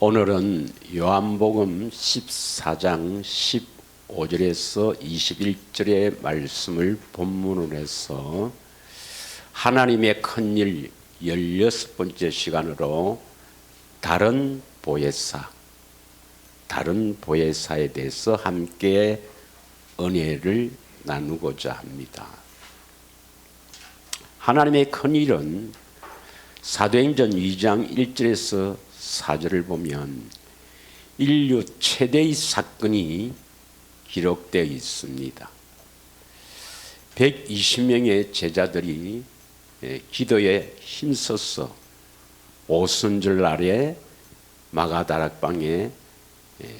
오늘은 요한복음 14장 15절에서 21절의 말씀을 본문으로 해서 하나님의 큰일 16번째 시간으로 다른 보혜사에 대해서 함께 은혜를 나누고자 합니다. 하나님의 큰일은 사도행전 2장 1절에서 4절을 보면 인류 최대의 사건이 기록되어 있습니다. 120명의 제자들이 기도에 힘써서 오순절 날에 마가다락방에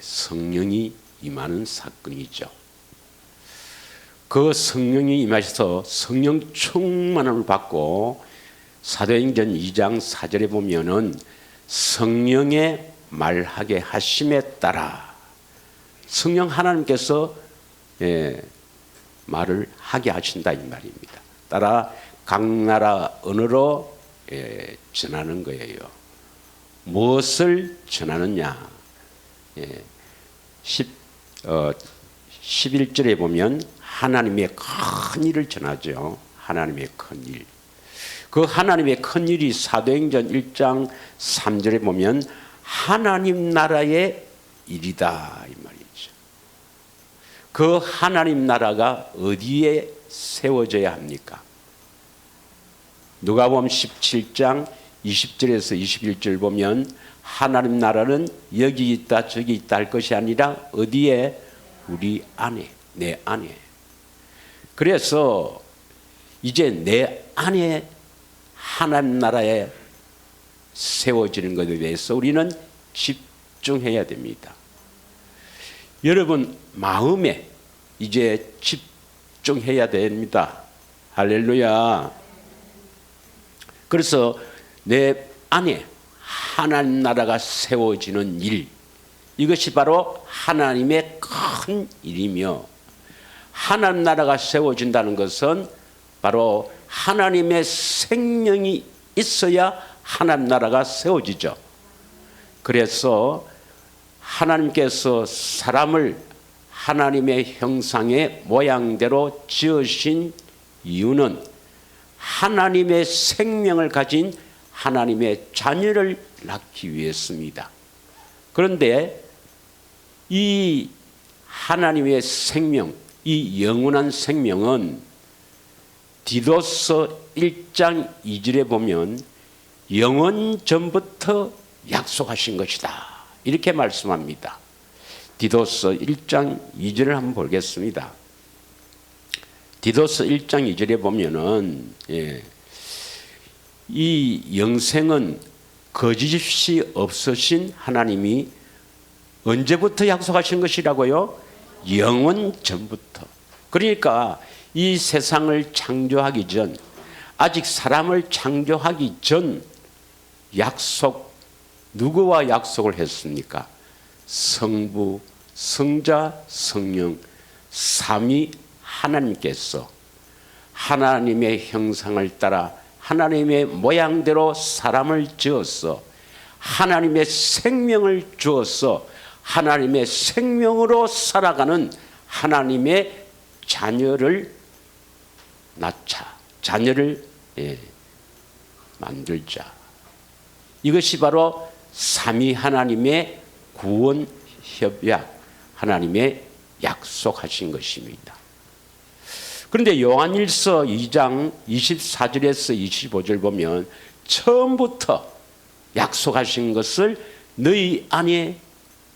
성령이 임하는 사건이죠. 그 성령이 임하셔서 성령 충만함을 받고 사도행전 2장 4절에 보면은 성령의 말하게 하심에 따라 성령 하나님께서 말을 하게 하신다 이 말입니다. 따라 각 나라 언어로 전하는 거예요. 무엇을 전하느냐? 11절에 보면 하나님의 큰 일을 전하죠. 하나님의 큰 일. 그 하나님의 큰 일이 사도행전 1장 3절에 보면 하나님 나라의 일이다 이 말이죠. 그 하나님 나라가 어디에 세워져야 합니까? 누가복음 17장 20절에서 21절 보면 하나님 나라는 여기 있다 저기 있다 할 것이 아니라 어디에? 우리 안에, 내 안에. 그래서 이제 내 안에 하나님 나라에 세워지는 것에 대해서 우리는 집중해야 됩니다. 여러분 마음에 이제 집중해야 됩니다. 할렐루야. 그래서 내 안에 하나님 나라가 세워지는 일, 이것이 바로 하나님의 큰 일이며, 하나님 나라가 세워진다는 것은 바로 하나님의 생명이 있어야 하나님 나라가 세워지죠. 그래서 하나님께서 사람을 하나님의 형상의 모양대로 지으신 이유는 하나님의 생명을 가진 하나님의 자녀를 낳기 위해서입니다. 그런데 이 하나님의 생명, 이 영원한 생명은 디도서 1장 2절에 보면 영원 전부터 약속하신 것이다 이렇게 말씀합니다. 디도서 1장 2절을 한번 보겠습니다. 디도서 1장 2절에 보면은 이 영생은 거짓이 없으신 하나님이 언제부터 약속하신 것이라고요? 영원 전부터. 그러니까 이 세상을 창조하기 전, 아직 사람을 창조하기 전 약속, 누구와 약속을 했습니까? 성부, 성자, 성령, 삼위 하나님께서 하나님의 형상을 따라 하나님의 모양대로 사람을 지어서 하나님의 생명을 주어서 하나님의 생명으로 살아가는 하나님의 자녀를 낳자, 자녀를 만들자. 이것이 바로 삼위 하나님의 구원 협약, 하나님의 약속하신 것입니다. 그런데 요한일서 2장 24절에서 25절 보면 처음부터 약속하신 것을 너희 안에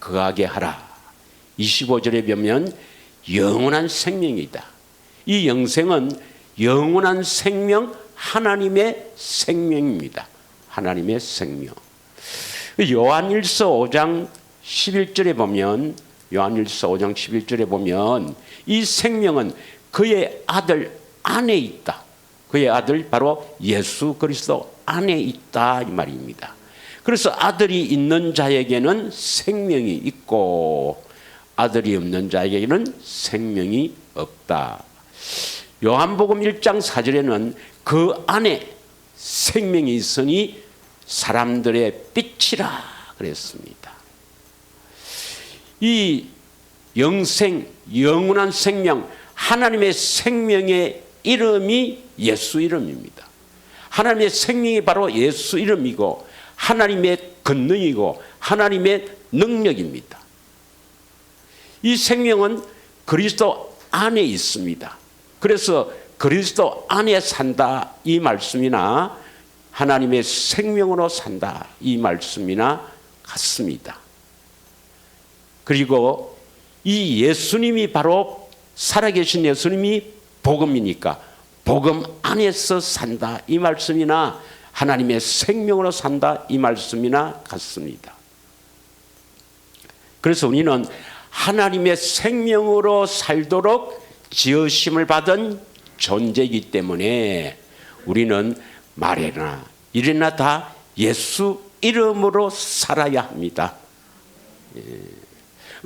거하게 하라. 25절에 보면 영원한 생명이다. 이 영생은 영원한 생명, 하나님의 생명입니다. 하나님의 생명. 요한일서 5장 11절에 보면, 요한일서 5장 11절에 보면 이 생명은 그의 아들 안에 있다. 그의 아들 바로 예수 그리스도 안에 있다 이 말입니다. 그래서 아들이 있는 자에게는 생명이 있고 아들이 없는 자에게는 생명이 없다. 요한복음 1장 4절에는 그 안에 생명이 있으니 사람들의 빛이라 그랬습니다. 이 영생, 영원한 생명, 하나님의 생명의 이름이 예수 이름입니다. 하나님의 생명이 바로 예수 이름이고 하나님의 권능이고 하나님의 능력입니다. 이 생명은 그리스도 안에 있습니다. 그래서 그리스도 안에 산다 이 말씀이나 하나님의 생명으로 산다 이 말씀이나 같습니다. 그리고 이 예수님이 바로 살아계신 예수님이 복음이니까 복음 안에서 산다 이 말씀이나 하나님의 생명으로 산다 이 말씀이나 같습니다. 그래서 우리는 하나님의 생명으로 살도록 지으심을 받은 존재이기 때문에 우리는 말이나 일이나 다 예수 이름으로 살아야 합니다.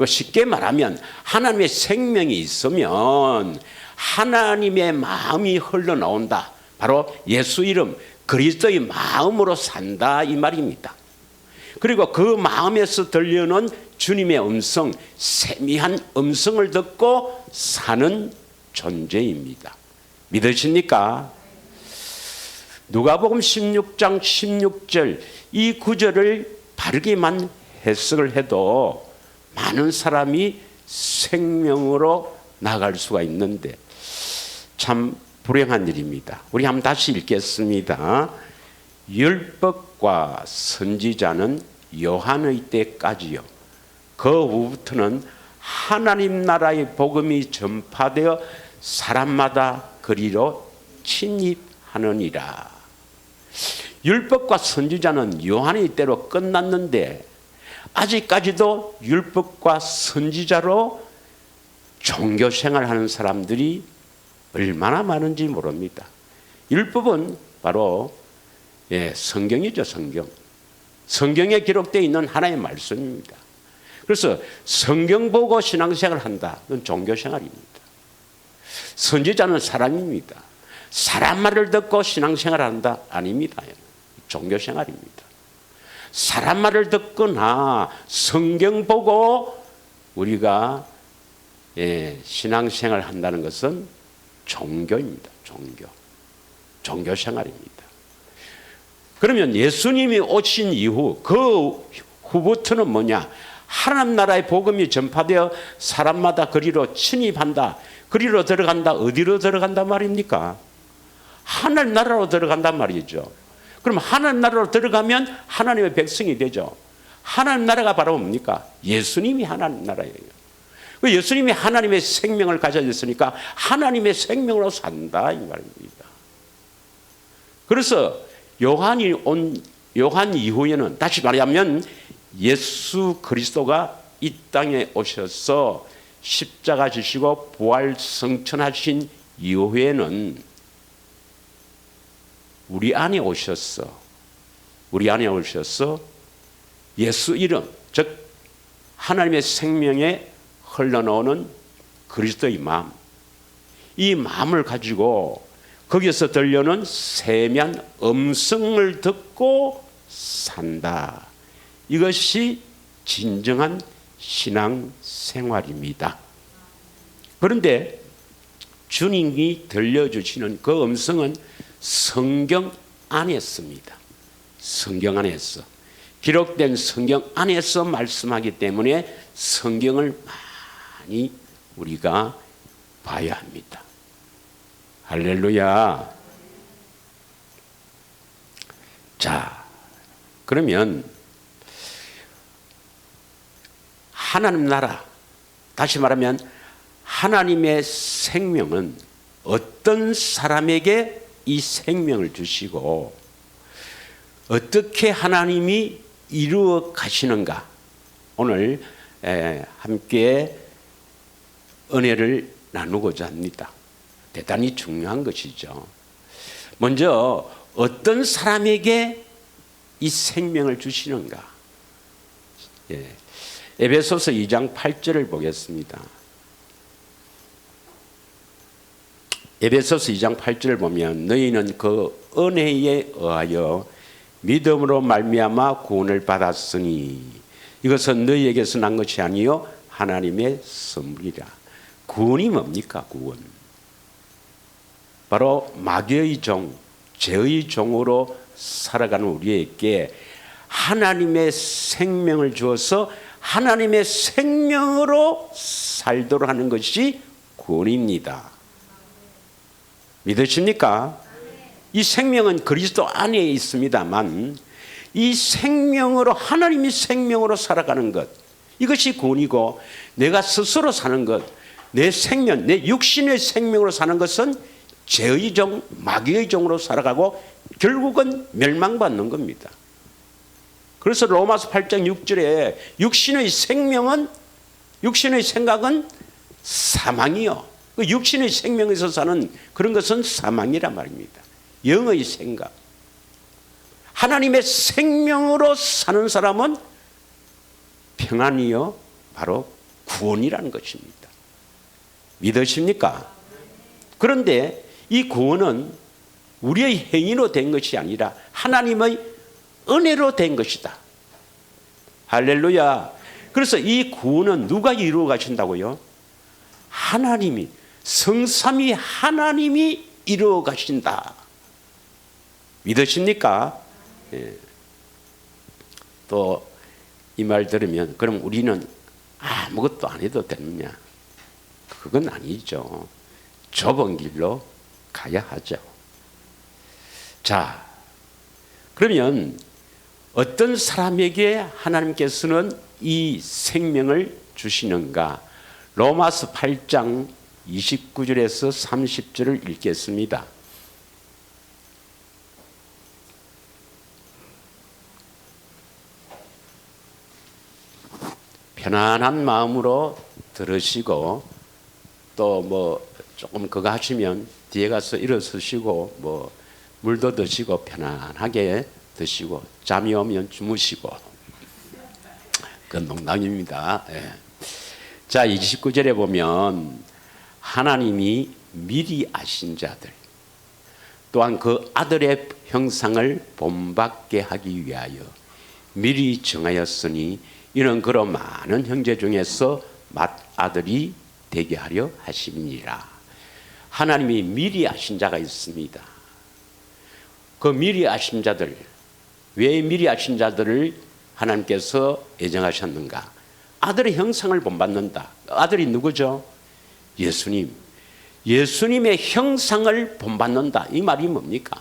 쉽게 말하면 하나님의 생명이 있으면 하나님의 마음이 흘러나온다. 바로 예수 이름 그리스도의 마음으로 산다 이 말입니다. 그리고 그 마음에서 들려오는 주님의 음성, 세미한 음성을 듣고 사는 존재입니다. 믿으십니까? 누가복음 16장 16절 이 구절을 바르게만 해석을 해도 많은 사람이 생명으로 나갈 수가 있는데 참 불행한 일입니다. 우리 한번 다시 읽겠습니다. 율법과 선지자는 요한의 때까지요. 그 후부터는 하나님 나라의 복음이 전파되어 사람마다 그리로 침입하느니라. 율법과 선지자는 요한의 때로 끝났는데 아직까지도 율법과 선지자로 종교 생활하는 사람들이 얼마나 많은지 모릅니다. 율법은 바로 성경이죠. 성경에 기록되어 있는 하나의 말씀입니다. 그래서 성경 보고 신앙생활을 한다. 그건 종교생활입니다. 선지자는 사람입니다. 사람 말을 듣고 신앙생활을 한다? 아닙니다. 종교생활입니다. 사람 말을 듣거나 성경 보고 우리가 신앙생활을 한다는 것은 종교입니다. 종교생활입니다. 그러면 예수님이 오신 이후 그 후부터는 뭐냐? 하나님 나라의 복음이 전파되어 사람마다 그리로 침입한다. 그리로 들어간다. 어디로 들어간단 말입니까? 하나님 나라로 들어간단 말이죠. 그럼 하나님 나라로 들어가면 하나님의 백성이 되죠. 하나님 나라가 바로 뭡니까? 예수님이 하나님 나라예요. 예수님이 하나님의 생명을 가져졌으니까 하나님의 생명으로 산다 이 말입니다. 그래서 요한 이후에는 다시 말하면 예수 그리스도가 이 땅에 오셔서 십자가 지시고 부활 성천하신 이후에는 우리 안에 오셔서 예수 이름 즉 하나님의 생명에 흘러나오는 그리스도의 마음 이 마음을 가지고 거기에서 들려오는 세미한 음성을 듣고 산다. 이것이 진정한 신앙생활입니다. 그런데 주님이 들려주시는 그 음성은 성경 안에 있습니다. 성경 안에서 기록된 성경 안에서 말씀하기 때문에 성경을 많이 우리가 봐야 합니다. 할렐루야. 자, 그러면 하나님 나라, 다시 말하면 하나님의 생명은 어떤 사람에게 이 생명을 주시고 어떻게 하나님이 이루어 가시는가 오늘 함께 은혜를 나누고자 합니다. 대단히 중요한 것이죠. 먼저 어떤 사람에게 이 생명을 주시는가. 에베소서 2장 8절을 보겠습니다. 에베소서 2장 8절을 보면 너희는 그 은혜에 의하여 믿음으로 말미암아 구원을 받았으니 이것은 너희에게서 난 것이 아니요 하나님의 선물이라. 구원이 뭡니까? 구원. 바로 마귀의 종, 죄의 종으로 살아가는 우리에게 하나님의 생명을 주어서 하나님의 생명으로 살도록 하는 것이 구원입니다. 믿으십니까? 이 생명은 그리스도 안에 있습니다만 이 생명으로 하나님이 생명으로 살아가는 것, 이것이 구원이고, 내가 스스로 사는 것, 내 생명, 내 육신의 생명으로 사는 것은 죄의 종, 마귀의 종으로 살아가고 결국은 멸망받는 겁니다. 그래서 로마서 8장 6절에 육신의 생명은, 육신의 생각은 사망이요. 그 육신의 생명에서 사는 그런 것은 사망이란 말입니다. 영의 생각. 하나님의 생명으로 사는 사람은 평안이요, 바로 구원이라는 것입니다. 믿으십니까? 그런데 이 구원은 우리의 행위로 된 것이 아니라 하나님의 은혜로 된 것이다. 할렐루야. 그래서 이 구원은 누가 이루어 가신다고요? 하나님이, 성삼위 하나님이 이루어 가신다. 믿으십니까? 예. 또 이 말 들으면 그럼 우리는 아무것도 안 해도 되느냐? 그건 아니죠. 좁은 길로 가야 하죠. 자, 그러면 어떤 사람에게 하나님께서는 이 생명을 주시는가? 로마서 8장 29절에서 30절을 읽겠습니다. 편안한 마음으로 들으시고, 또 뭐 조금 그거 하시면 뒤에 가서 일어서시고 뭐 물도 드시고 편안하게 드시고, 잠이 오면 주무시고. 그건 농담입니다. 예. 자, 29절에 보면 하나님이 미리 아신 자들, 또한 그 아들의 형상을 본받게 하기 위하여 미리 정하였으니 이는 그로 많은 형제 중에서 맏아들이 되게 하려 하심이니라. 하나님이 미리 아신 자가 있습니다. 그 미리 아신 자들, 왜 미리 아신 자들을 하나님께서 예정하셨는가? 아들의 형상을 본받는다. 아들이 누구죠? 예수님. 예수님의 형상을 본받는다. 이 말이 뭡니까?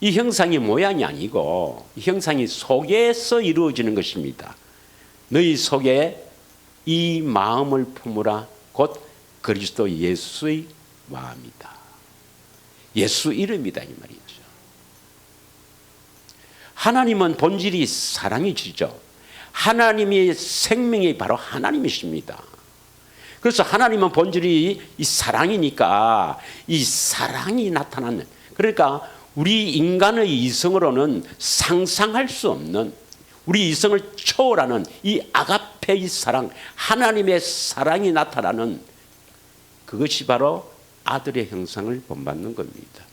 이 형상이 모양이 아니고 이 형상이 속에서 이루어지는 것입니다. 너희 속에 이 마음을 품으라. 곧 그리스도 예수의 마음이다. 예수 이름이다, 이 말이죠. 하나님은 본질이 사랑이시죠. 하나님의 생명이 바로 하나님이십니다. 그래서 하나님은 본질이 이 사랑이니까 이 사랑이 나타나는, 그러니까 우리 인간의 이성으로는 상상할 수 없는, 우리 이성을 초월하는 이 아가페의 사랑, 하나님의 사랑이 나타나는 그것이 바로 아들의 형상을 본받는 겁니다.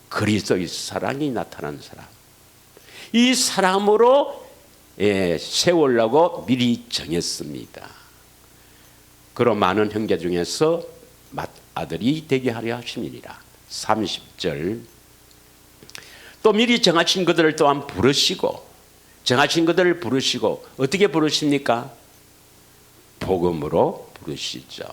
그리스도의 사랑이 나타난 사람. 이 사람으로 세우려고 미리 정했습니다. 그로 많은 형제 중에서 맏아들이 되게 하려 하심이니라. 30절. 또 미리 정하신 그들을 또한 부르시고, 정하신 그들을 부르시고, 어떻게 부르십니까? 복음으로 부르시죠.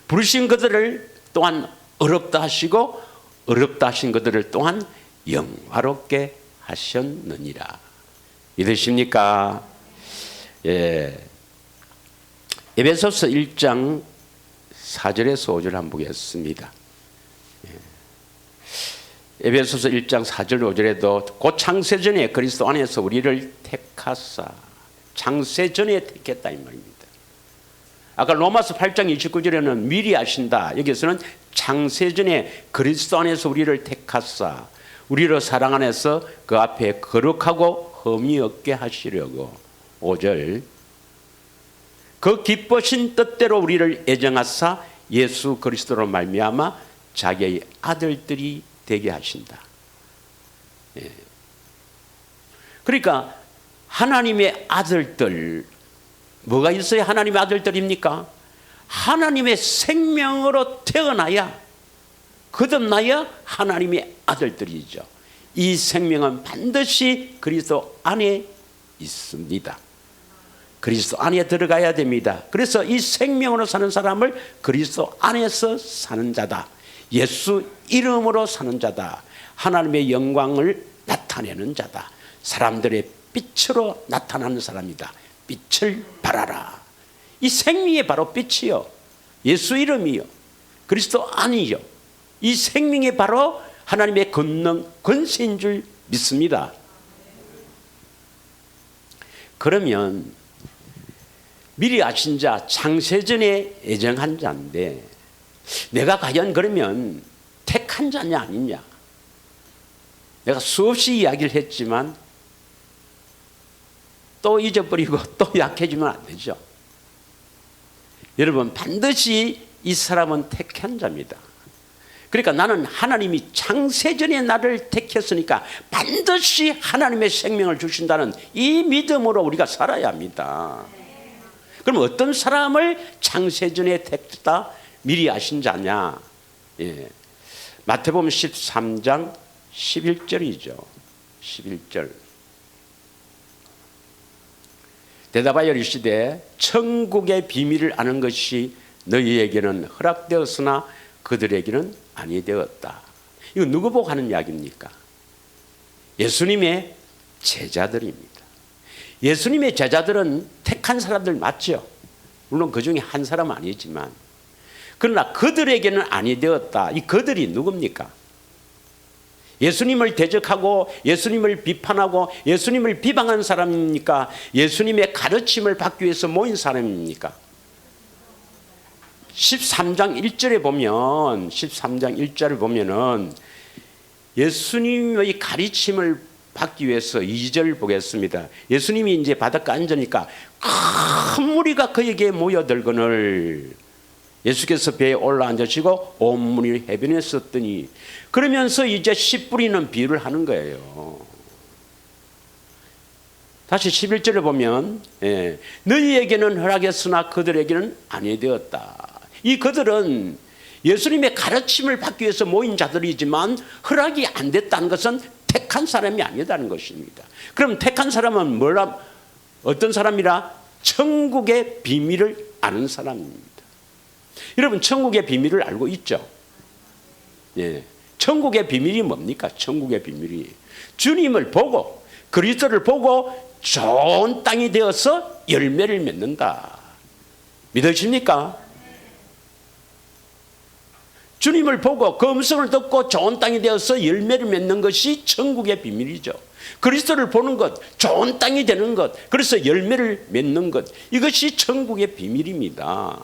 부르신 그들을 또한 어렵다 하시고, 어렵다 하신 그들을 또한 영화롭게 하셨느니라. 믿으십니까? 예. 에베소서 1장 4절에서 5절 한번 보겠습니다. 에베소서 1장 4절 5절에도 곧 창세전에 그리스도 안에서 우리를 택하사, 창세전에 택했다 이 말입니다. 아까 로마서 8장 29절에는 미리 아신다. 여기서는 창세전에 그리스도 안에서 우리를 택하사 우리로 사랑 안에서 그 앞에 거룩하고 흠이 없게 하시려고. 5절. 그 기쁘신 뜻대로 우리를 애정하사 예수 그리스도로 말미암아 자기의 아들들이 되게 하신다. 그러니까 하나님의 아들들, 뭐가 있어야 하나님의 아들들입니까? 하나님의 생명으로 태어나야, 거듭나야 하나님의 아들들이죠. 이 생명은 반드시 그리스도 안에 있습니다. 그리스도 안에 들어가야 됩니다. 그래서 이 생명으로 사는 사람을 그리스도 안에서 사는 자다, 예수 이름으로 사는 자다, 하나님의 영광을 나타내는 자다, 사람들의 빛으로 나타나는 사람이다. 빛을 발하라. 이 생명이 바로 빛이요, 예수 이름이요, 그리스도 안이요, 이 생명이 바로 하나님의 권능, 권세인 줄 믿습니다. 그러면 미리 아신 자, 창세전에 예정한 자인데 내가 과연 그러면 택한 자냐 아니냐? 내가 수없이 이야기를 했지만 또 잊어버리고 또 약해지면 안 되죠. 여러분, 반드시 이 사람은 택한 자입니다. 그러니까 나는 하나님이 창세전에 나를 택했으니까 반드시 하나님의 생명을 주신다는 이 믿음으로 우리가 살아야 합니다. 그럼 어떤 사람을 창세전에 택했다, 미리 아신 자냐? 예. 마태복음 13장 11절이죠. 11절. 대답하여 이르시되 천국의 비밀을 아는 것이 너희에게는 허락되었으나 그들에게는 아니 되었다. 이거 누구 보고 하는 이야기입니까? 예수님의 제자들입니다. 예수님의 제자들은 택한 사람들 맞죠? 물론 그 중에 한 사람은 아니지만, 그러나 그들에게는 아니 되었다. 이 그들이 누굽니까? 예수님을 대적하고 예수님을 비판하고 예수님을 비방한 사람입니까? 예수님의 가르침을 받기 위해서 모인 사람입니까? 13장 1절에 보면, 13장 1절을 보면은 예수님의 가르침을 받기 위해서 2절 보겠습니다. 예수님이 이제 바닷가 앉으니까 큰 무리가 그에게 모여들거늘 예수께서 배에 올라앉으시고 온 무리를 해변에 썼더니, 그러면서 이제 씨 뿌리는 비유를 하는 거예요. 다시 11절에 보면 너희에게는 허락했으나 그들에게는 아니 되었다. 이 그들은 예수님의 가르침을 받기 위해서 모인 자들이지만 허락이 안 됐다는 것은 택한 사람이 아니다는 것입니다. 그럼 택한 사람은 어떤 사람이라? 천국의 비밀을 아는 사람입니다. 여러분, 천국의 비밀을 알고 있죠? 예. 천국의 비밀이 뭡니까? 천국의 비밀이 주님을 보고 그리스도를 보고 좋은 땅이 되어서 열매를 맺는다. 믿으십니까? 주님을 보고 그 음성을 듣고 좋은 땅이 되어서 열매를 맺는 것이 천국의 비밀이죠. 그리스도를 보는 것, 좋은 땅이 되는 것, 그래서 열매를 맺는 것, 이것이 천국의 비밀입니다.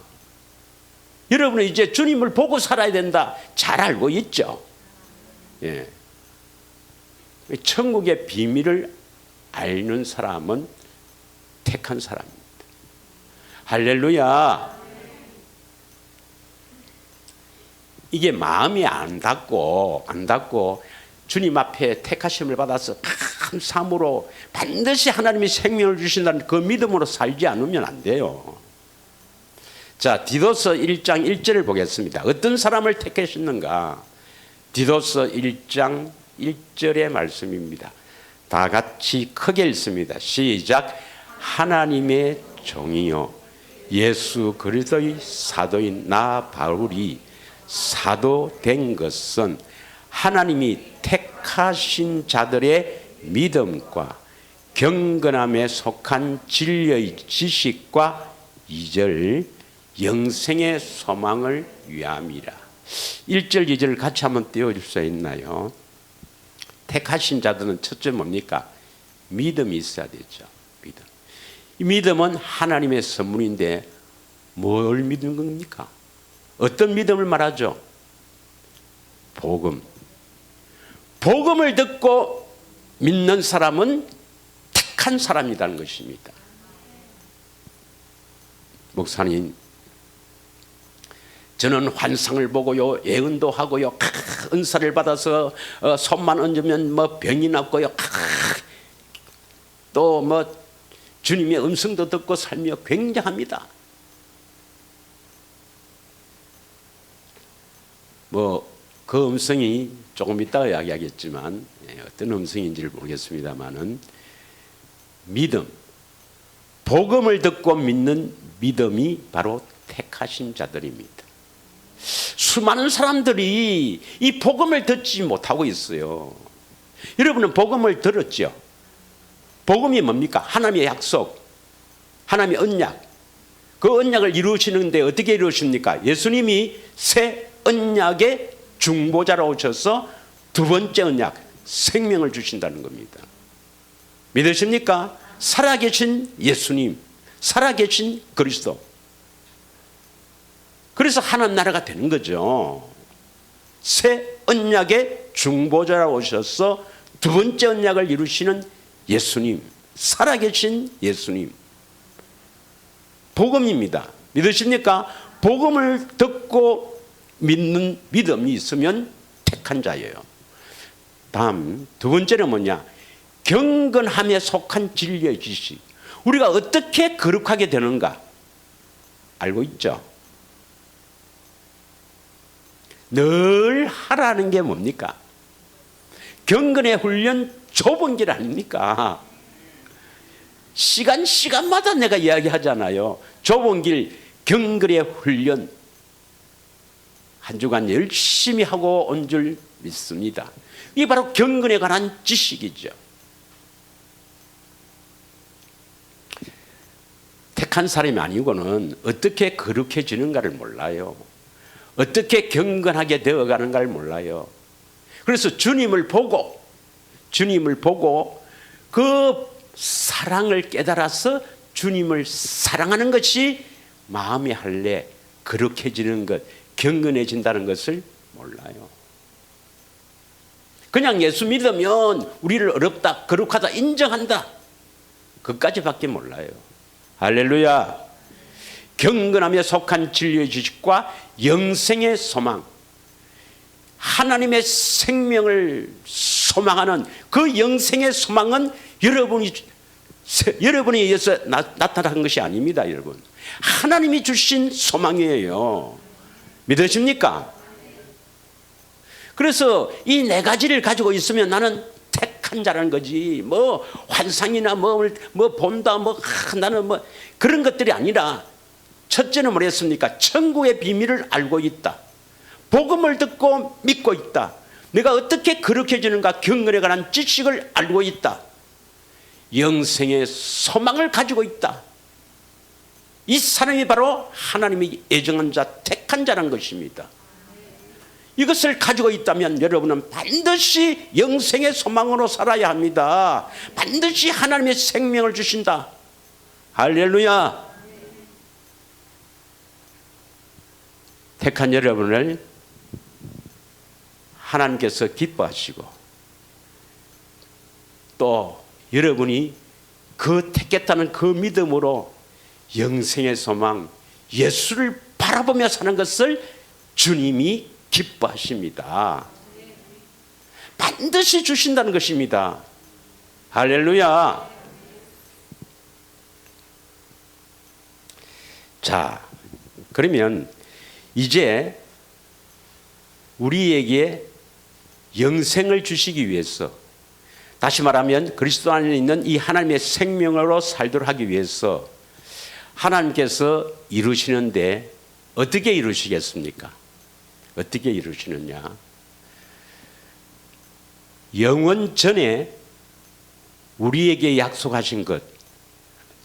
여러분은 이제 주님을 보고 살아야 된다, 잘 알고 있죠? 예. 천국의 비밀을 알는 사람은 택한 사람입니다. 할렐루야. 이게 마음이 안 닿고 주님 앞에 택하심을 받아서 감사함으로 반드시 하나님이 생명을 주신다는 그 믿음으로 살지 않으면 안 돼요. 자, 디도서 1장 1절을 보겠습니다. 어떤 사람을 택하셨는가? 디도서 1장 1절의 말씀입니다. 다 같이 크게 읽습니다. 시작. 하나님의 종이요 예수 그리스도의 사도인 나 바울이 사도 된 것은 하나님이 택하신 자들의 믿음과 경건함에 속한 진리의 지식과 2절 영생의 소망을 위함이라. 1절 2절 같이 한번 띄워줄 수 있나요? 택하신 자들은 첫째 뭡니까? 믿음이 있어야 되죠. 믿음. 이 믿음은 하나님의 선물인데 뭘 믿는 겁니까? 어떤 믿음을 말하죠? 복음. 복음을 듣고 믿는 사람은 택한 사람이라는 것입니다. 목사님, 저는 환상을 보고요, 예언도 하고요, 은사를 받아서 손만 얹으면 뭐 병이 낫고요, 또 뭐 주님의 음성도 듣고 살며 굉장합니다. 그 음성이 조금 이따가 이야기하겠지만 어떤 음성인지를 모르겠습니다만은 믿음, 복음을 듣고 믿는 믿음이 바로 택하신 자들입니다. 수많은 사람들이 이 복음을 듣지 못하고 있어요. 여러분은 복음을 들었죠? 복음이 뭡니까? 하나님의 약속, 하나님의 언약. 그 언약을 이루시는데 어떻게 이루십니까? 예수님이 새 언약의 중보자로 오셔서 두 번째 언약, 생명을 주신다는 겁니다. 믿으십니까? 살아계신 예수님, 살아계신 그리스도. 그래서 하나님 나라가 되는 거죠. 새 언약의 중보자로 오셔서 두 번째 언약을 이루시는 예수님, 살아계신 예수님. 복음입니다. 믿으십니까? 복음을 듣고 믿는 믿음이 있으면 택한 자예요. 다음 두 번째는 뭐냐? 경건함에 속한 진리의 지식. 우리가 어떻게 거룩하게 되는가 알고 있죠? 늘 하라는 게 뭡니까? 경건의 훈련 좁은 길 아닙니까? 시간마다 내가 이야기하잖아요. 좁은 길 경건의 훈련 한 주간 열심히 하고 온 줄 믿습니다. 이게 바로 경건에 관한 지식이죠. 택한 사람이 아니고는 어떻게 거룩해지는가를 몰라요. 어떻게 경건하게 되어가는가를 몰라요. 그래서 주님을 보고 그 사랑을 깨달아서 주님을 사랑하는 것이 마음의 할례, 거룩해지는 것, 경건해진다는 것을 몰라요. 그냥 예수 믿으면 우리를 어렵다, 거룩하다, 인정한다. 그것까지밖에 몰라요. 할렐루야. 경건함에 속한 진리의 지식과 영생의 소망, 하나님의 생명을 소망하는 그 영생의 소망은 여러분이 의해서 나타난 것이 아닙니다. 여러분, 하나님이 주신 소망이에요. 믿으십니까? 그래서 이 네 가지를 가지고 있으면 나는 택한 자라는 거지. 뭐 환상이나 뭐 본다, 나는 그런 것들이 아니라, 첫째는 뭐랬습니까? 천국의 비밀을 알고 있다. 복음을 듣고 믿고 있다. 내가 어떻게 거룩해지는가 경건에 관한 지식을 알고 있다. 영생의 소망을 가지고 있다. 이 사람이 바로 하나님이 예정한 자, 택한 자란 것입니다. 이것을 가지고 있다면 여러분은 반드시 영생의 소망으로 살아야 합니다. 반드시 하나님의 생명을 주신다. 할렐루야. 택한 여러분을 하나님께서 기뻐하시고 또 여러분이 그 택했다는 그 믿음으로 영생의 소망, 예수를 바라보며 사는 것을 주님이 기뻐하십니다. 반드시 주신다는 것입니다. 할렐루야. 자, 그러면 이제 우리에게 영생을 주시기 위해서, 다시 말하면 그리스도 안에 있는 이 하나님의 생명으로 살도록 하기 위해서 하나님께서 이루시는데 어떻게 이루시겠습니까? 어떻게 이루시느냐? 영원 전에 우리에게 약속하신 것,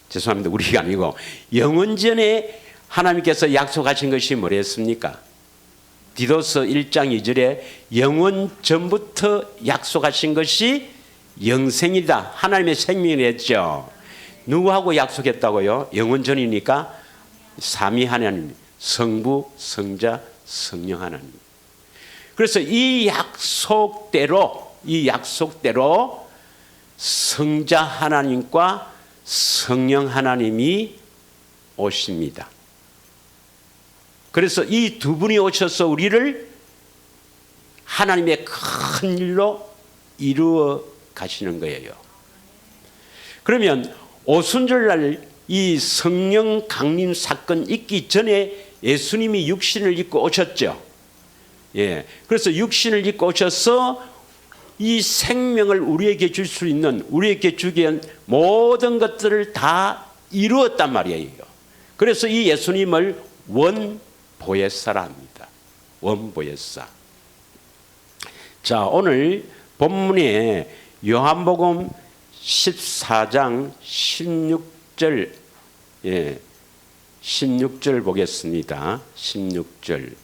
죄송합니다, 우리가 아니고 영원 전에 하나님께서 약속하신 것이 뭐랬습니까? 디도서 1장 2절에 영원 전부터 약속하신 것이 영생이다, 하나님의 생명이랬죠. 누구하고 약속했다고요? 영원 전이니까 삼위 하나님, 성부, 성자, 성령 하나님. 그래서 이 약속대로 성자 하나님과 성령 하나님이 오십니다. 그래서 이 두 분이 오셔서 우리를 하나님의 큰 일로 이루어 가시는 거예요. 그러면 오순절날 이 성령 강림 사건 있기 전에 예수님이 육신을 입고 오셨죠. 예, 그래서 육신을 입고 오셔서 이 생명을 우리에게 줄 수 있는, 우리에게 주기 위한 모든 것들을 다 이루었단 말이에요. 그래서 이 예수님을 원보혜사라 합니다. 원보혜사. 자, 오늘 본문에 요한복음 14장 16절, 16절 보겠습니다. 16절.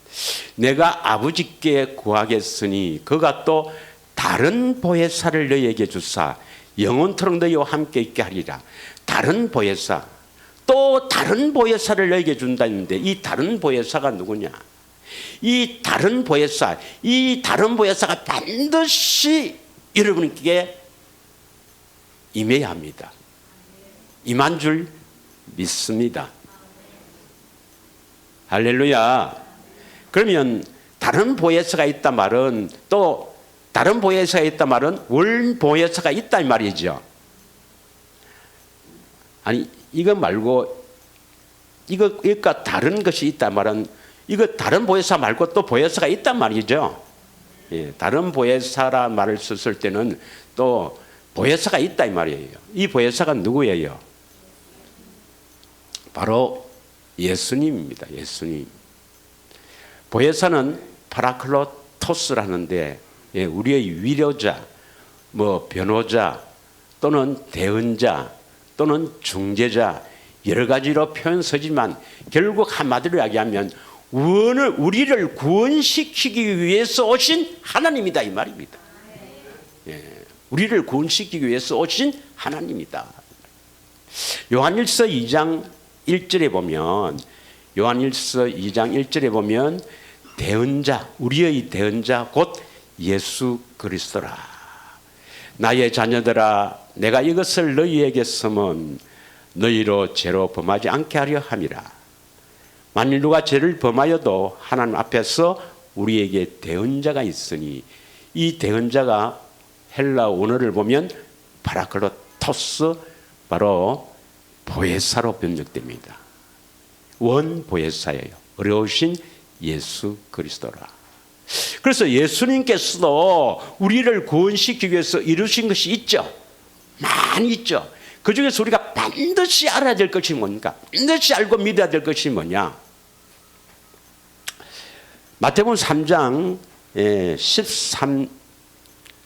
내가 아버지께 구하겠으니 그가 또 다른 보혜사를 너희에게 주사 영원토록 너희와 함께 있게 하리라. 다른 보혜사, 또 다른 보혜사를 너희에게 준다는데 이 다른 보혜사가 누구냐? 이 다른 보혜사가 반드시 여러분께 임해야 합니다. 임한 줄 믿습니다. 할렐루야. 그러면 다른 보혜사가 있다 말은, 또 다른 보혜사가 있다 말은 원 보혜사가 있다 이 말이죠. 아니, 이거 말고 이거가 다른 것이 있다 말은, 이거 다른 보혜사 말고 또 보혜사가 있단 말이죠. 예, 다른 보혜사라 말을 썼을 때는 또 보혜사가 있다 이 말이에요. 이 보혜사가 누구예요? 바로 예수님입니다. 예수님. 보혜사는 파라클로토스라는데, 예, 우리의 위로자, 변호자, 또는 대언자, 또는 중재자, 여러 가지로 표현 서지만 결국 한마디로 이야기하면 우리를 구원시키기 위해서 오신 하나님이다 이 말입니다. 예, 우리를 구원시키기 위해서 오신 하나님이다. 요한일서 2장 1절에 보면, 요한일서 2장 1절에 보면 대언자, 우리의 대언자 곧 예수 그리스도라. 나의 자녀들아, 내가 이것을 너희에게 쓰면 너희로 죄로 범하지 않게 하려 함이라. 만일 누가 죄를 범하여도 하나님 앞에서 우리에게 대언자가 있으니, 이 대언자가 헬라 원어를 보면 파라클로토스, 바로 보혜사로 번역됩니다. 원 보혜사예요. 어려우신 예수 그리스도라. 그래서 예수님께서도 우리를 구원시키기 위해서 이루신 것이 있죠. 많이 있죠. 그 중에서 우리가 반드시 알아야 될 것이 뭡니까? 반드시 알고 믿어야 될 것이 뭐냐? 마태복음 3장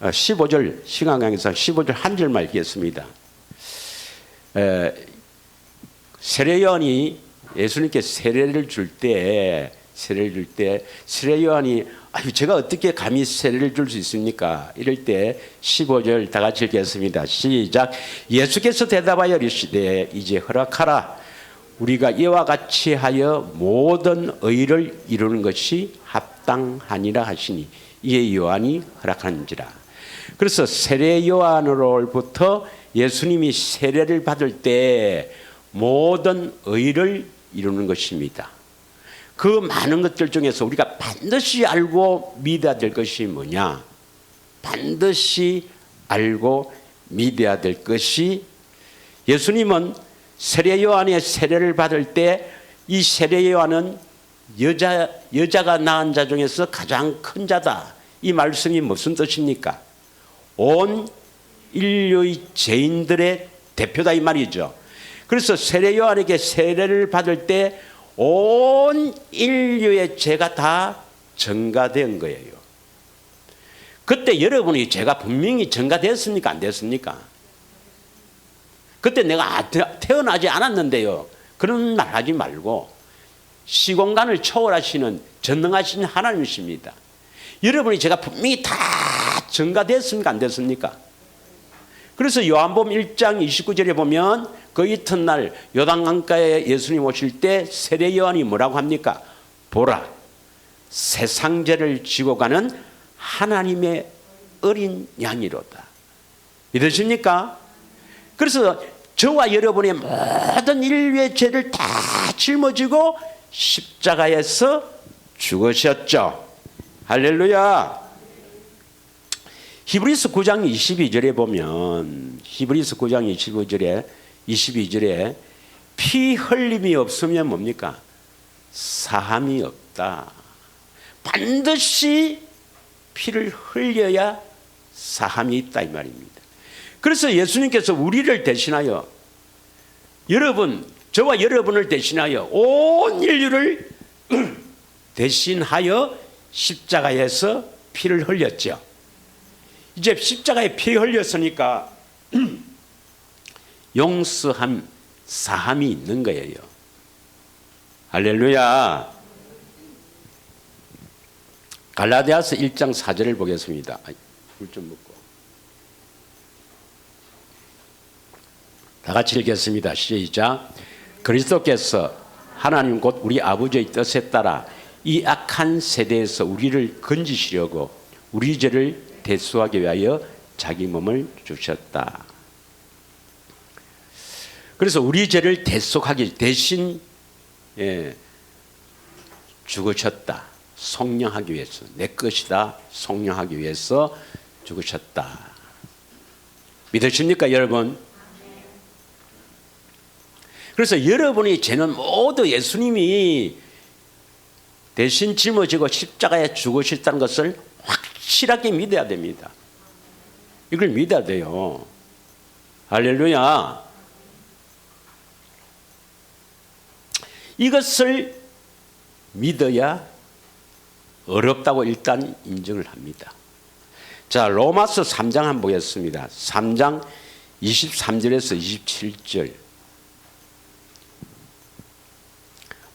15절, 신강강에서 15절 한 절만 읽겠습니다. 세례요한이 예수님께 세례를 줄 때 세례요한이 제가 어떻게 감히 세례를 줄 수 있습니까? 이럴 때 15절 다 같이 읽겠습니다. 시작. 예수께서 대답하여 이르시되 이제 허락하라. 우리가 이와 같이 하여 모든 의를 이루는 것이 합당하니라 하시니 이에 요한이 허락하는지라. 그래서 세례 요한으로부터 예수님이 세례를 받을 때 모든 의를 이루는 것입니다. 그 많은 것들 중에서 우리가 반드시 알고 믿어야 될 것이 뭐냐? 반드시 알고 믿어야 될 것이, 예수님은 세례 요한의 세례를 받을 때 이 세례 요한은 여자가 낳은 자 중에서 가장 큰 자다. 이 말씀이 무슨 뜻입니까? 온 인류의 죄인들의 대표다 이 말이죠. 그래서 세례 요한에게 세례를 받을 때 온 인류의 죄가 다 전가된 거예요. 그때 여러분이 죄가 분명히 전가됐습니까? 안 됐습니까? 그때 내가 태어나지 않았는데요, 그런 말 하지 말고 시공간을 초월하시는 전능하신 하나님이십니다. 여러분이 죄가 분명히 다 전가됐습니까? 안 됐습니까? 그래서 요한복음 1장 29절에 보면 그 이튿날 요단강가에 예수님 오실 때 세례 요한이 뭐라고 합니까? 보라, 세상 죄를 지고 가는 하나님의 어린 양이로다. 믿으십니까? 그래서 저와 여러분의 모든 인류의 죄를 다 짊어지고 십자가에서 죽으셨죠. 할렐루야. 히브리서 9장 22절에 보면, 히브리서 9장 25절에 22절에 피 흘림이 없으면 뭡니까? 사함이 없다. 반드시 피를 흘려야 사함이 있다 이 말입니다. 그래서 예수님께서 우리를 대신하여 저와 여러분을 대신하여 온 인류를 대신하여 십자가에서 피를 흘렸죠. 이제 십자가에 피 흘렸으니까 용서함, 사함이 있는 거예요. 할렐루야. 갈라디아서 1장 4절을 보겠습니다. 물 좀 먹고. 다 같이 읽겠습니다. 시작. 그리스도께서 하나님 곧 우리 아버지의 뜻에 따라 이 악한 세대에서 우리를 건지시려고 우리 죄를 대속하기 위하여 자기 몸을 주셨다. 그래서 우리 죄를 대속하기 대신 죽으셨다. 속량하기 위해서. 내 것이다. 속량하기 위해서 죽으셨다. 믿으십니까 여러분? 그래서 여러분의 죄는 모두 예수님이 대신 짊어지고 십자가에 죽으셨다는 것을 확실하게 믿어야 됩니다. 이걸 믿어야 돼요. 할렐루야. 이것을 믿어야 어렵다고 일단 인정을 합니다. 자, 로마서 3장 한번 보겠습니다. 3장 23절에서 27절.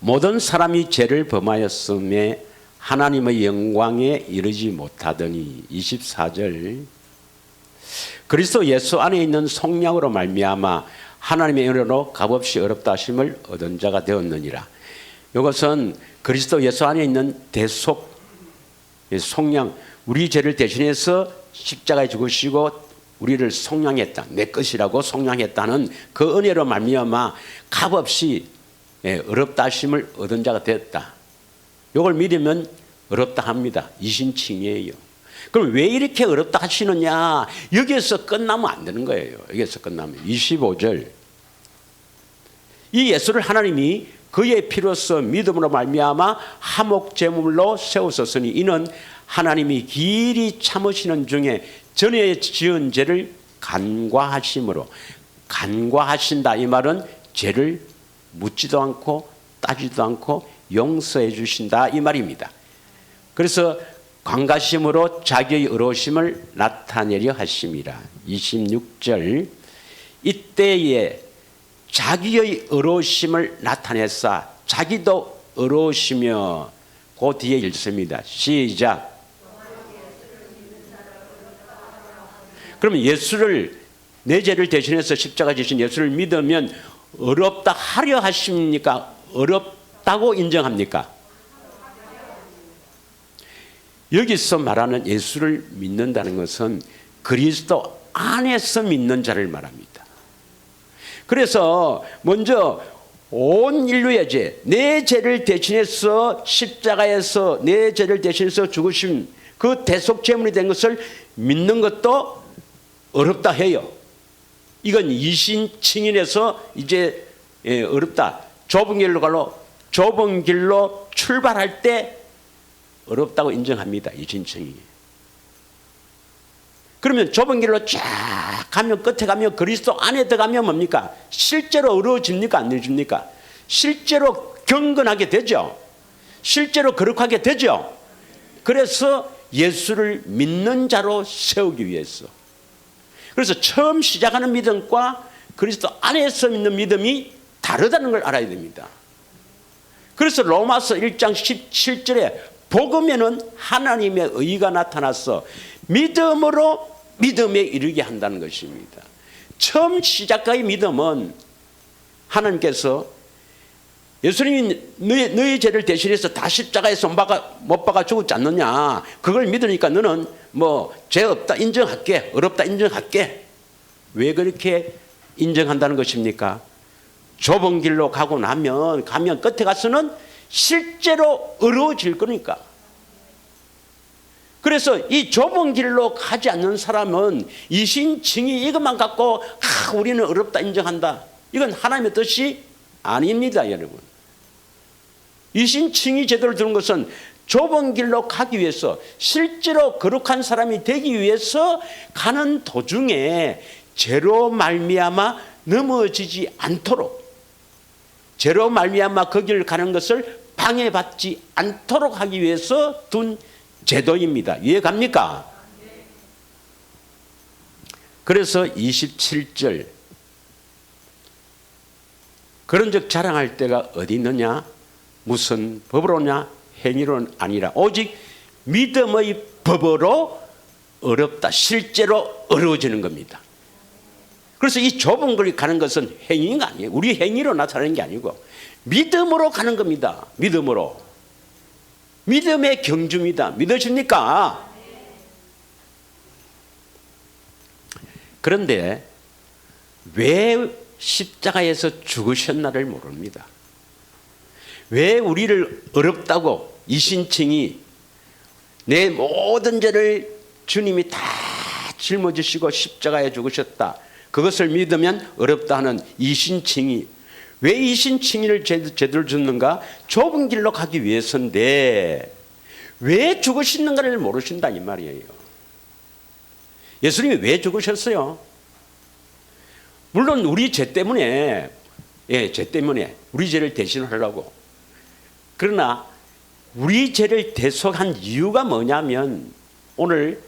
모든 사람이 죄를 범하였음에 하나님의 영광에 이르지 못하더니 24절. 그리스도 예수 안에 있는 속량으로 말미암아 하나님의 은혜로 값없이 어렵다 하심을 얻은 자가 되었느니라. 이것은 그리스도 예수 안에 있는 대속, 속량, 우리 죄를 대신해서 십자가에 죽으시고 우리를 속량했다. 내 것이라고 속량했다는 그 은혜로 말미암아 값없이 어렵다 하심을 얻은 자가 되었다. 이걸 믿으면 어렵다 합니다. 이신칭이에요. 그럼 왜 이렇게 어렵다 하시느냐? 여기에서 끝나면 안 되는 거예요. 여기에서 끝나면 25절. 이 예수를 하나님이 그의 피로서 믿음으로 말미암아 화목 제물로 세우셨으니 이는 하나님이 길이 참으시는 중에 전에 지은 죄를 간과하심으로, 간과하신다 이 말은 죄를 묻지도 않고 따지도 않고 용서해 주신다 이 말입니다. 그래서 관가심으로 자기의 의로우심을 나타내려 하심이라. 26절. 이때에 자기의 의로우심을 나타내사 자기도 의로우시며 그 뒤에 읽습니다. 시작. 그러면 예수를, 내 죄를 대신해서 십자가 지신 예수를 믿으면 어렵다 하려 하십니까? 어렵다고 인정합니까? 여기서 말하는 예수를 믿는다는 것은 그리스도 안에서 믿는 자를 말합니다. 그래서 먼저 온 인류의 죄, 내 죄를 대신해서 십자가에서 내 죄를 대신해서 죽으신 그 대속 제물이 된 것을 믿는 것도 어렵다 해요. 이건 이신 증인에서 이제 어렵다. 좁은 길로 출발할 때 어렵다고 인정합니다. 이신증이. 그러면 좁은 길로 쫙 가면 끝에 가면 그리스도 안에 들어가면 뭡니까? 실제로 어려워집니까? 안 어려워집니까? 실제로 경건하게 되죠. 실제로 거룩하게 되죠. 그래서 예수를 믿는 자로 세우기 위해서. 그래서 처음 시작하는 믿음과 그리스도 안에서 믿는 믿음이 다르다는 걸 알아야 됩니다. 그래서 로마서 1장 17절에 복음에는 하나님의 의가 나타나서 믿음으로 믿음에 이르게 한다는 것입니다. 처음 시작의 믿음은 하나님께서 예수님이 너의 죄를 대신해서 다 십자가에서 못 박아 죽었지 않느냐. 그걸 믿으니까 너는 뭐 죄 없다 인정할게. 어렵다 인정할게. 왜 그렇게 인정한다는 것입니까? 좁은 길로 가면 끝에 가서는 실제로 어려워질 거니까. 그래서 이 좁은 길로 가지 않는 사람은 이신칭이 이것만 갖고 우리는 어렵다 인정한다. 이건 하나님의 뜻이 아닙니다, 여러분. 이신칭의 제도를 두는 것은 좁은 길로 가기 위해서, 실제로 거룩한 사람이 되기 위해서 가는 도중에 죄로 말미암아 넘어지지 않도록, 죄로 말미암아 그 길을 가는 것을 방해받지 않도록 하기 위해서 둔 제도입니다. 이해갑니까? 그래서 27절, 그런즉 자랑할 때가 어디 있느냐? 무슨 법으로냐? 행위로는 아니라 오직 믿음의 법으로 어렵다. 실제로 어려워지는 겁니다. 그래서 이 좁은 거리 가는 것은 행위가 아니에요. 우리 행위로 나타나는 게 아니고 믿음으로 가는 겁니다. 믿음으로. 믿음의 경주입니다. 믿으십니까? 그런데 왜 십자가에서 죽으셨나를 모릅니다. 왜 우리를 어렵다고 이신칭이 내 모든 죄를 주님이 다 짊어지시고 십자가에 죽으셨다, 그것을 믿으면 어렵다 하는 이신칭이, 왜 이신칭의를 제대로 듣는가? 좁은 길로 가기 위해서인데 왜 죽으시는가를 모르신다 이 말이에요. 예수님이 왜 죽으셨어요? 물론 우리 죄 때문에, 죄 때문에 우리 죄를 대신하려고. 그러나 우리 죄를 대속한 이유가 뭐냐면 오늘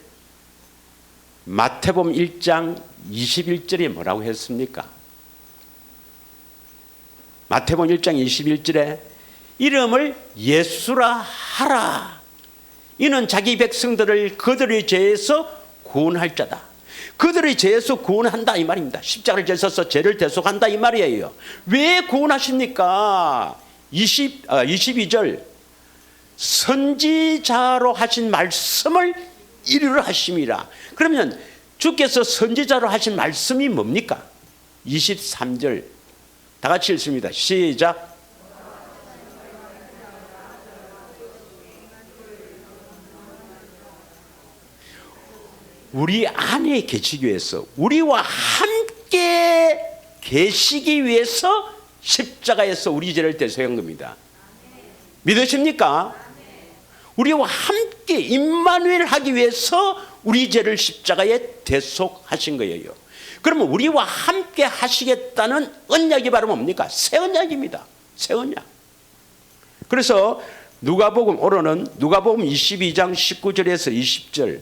마태복음 1장 21절에 뭐라고 했습니까? 마태복음 1장 21절에 이름을 예수라 하라. 이는 자기 백성들을 그들의 죄에서 구원할 자다. 그들의 죄에서 구원한다 이 말입니다. 십자가를 지셔서 죄를 대속한다 이 말이에요. 왜 구원하십니까? 22절 선지자로 하신 말씀을 이루려 하심이라. 그러면 주께서 선지자로 하신 말씀이 뭡니까? 23절 다 같이 읽습니다. 시작. 우리 안에 계시기 위해서, 우리와 함께 계시기 위해서 십자가에서 우리 죄를 대속한 겁니다. 믿으십니까? 우리와 함께 임마누엘 하기 위해서 우리 죄를 십자가에 대속하신 거예요. 그러면 우리와 함께 하시겠다는 언약이 바로 뭡니까? 새 언약입니다. 새 언약. 그래서 누가복음, 오늘은 누가복음 22장 19절에서 20절,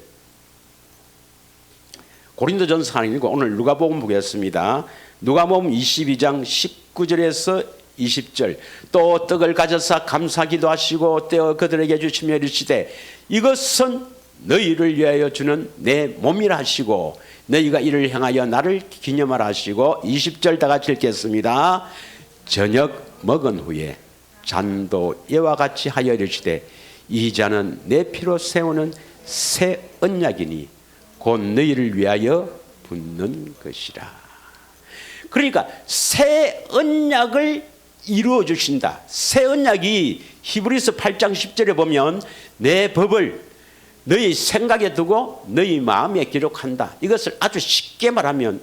고린도전서 아니고 오늘 누가복음 보겠습니다. 누가복음 22장 19절에서 20절. 또 떡을 가져서 감사기도 하시고 떼어 그들에게 주시며 이르시되 이것은 너희를 위하여 주는 내 몸이라 하시고 너희가 이를 향하여 나를 기념하라 하시고 20절 다 같이 읽겠습니다. 저녁 먹은 후에 잔도 이와 같이 하여 이르시되 이 잔은 내 피로 세우는 새 언약이니 곧 너희를 위하여 붓는 것이라. 그러니까 새 언약을 이루어 주신다. 새 언약이 히브리서 8장 10절에 보면 내 법을 너희 생각에 두고 너희 마음에 기록한다. 이것을 아주 쉽게 말하면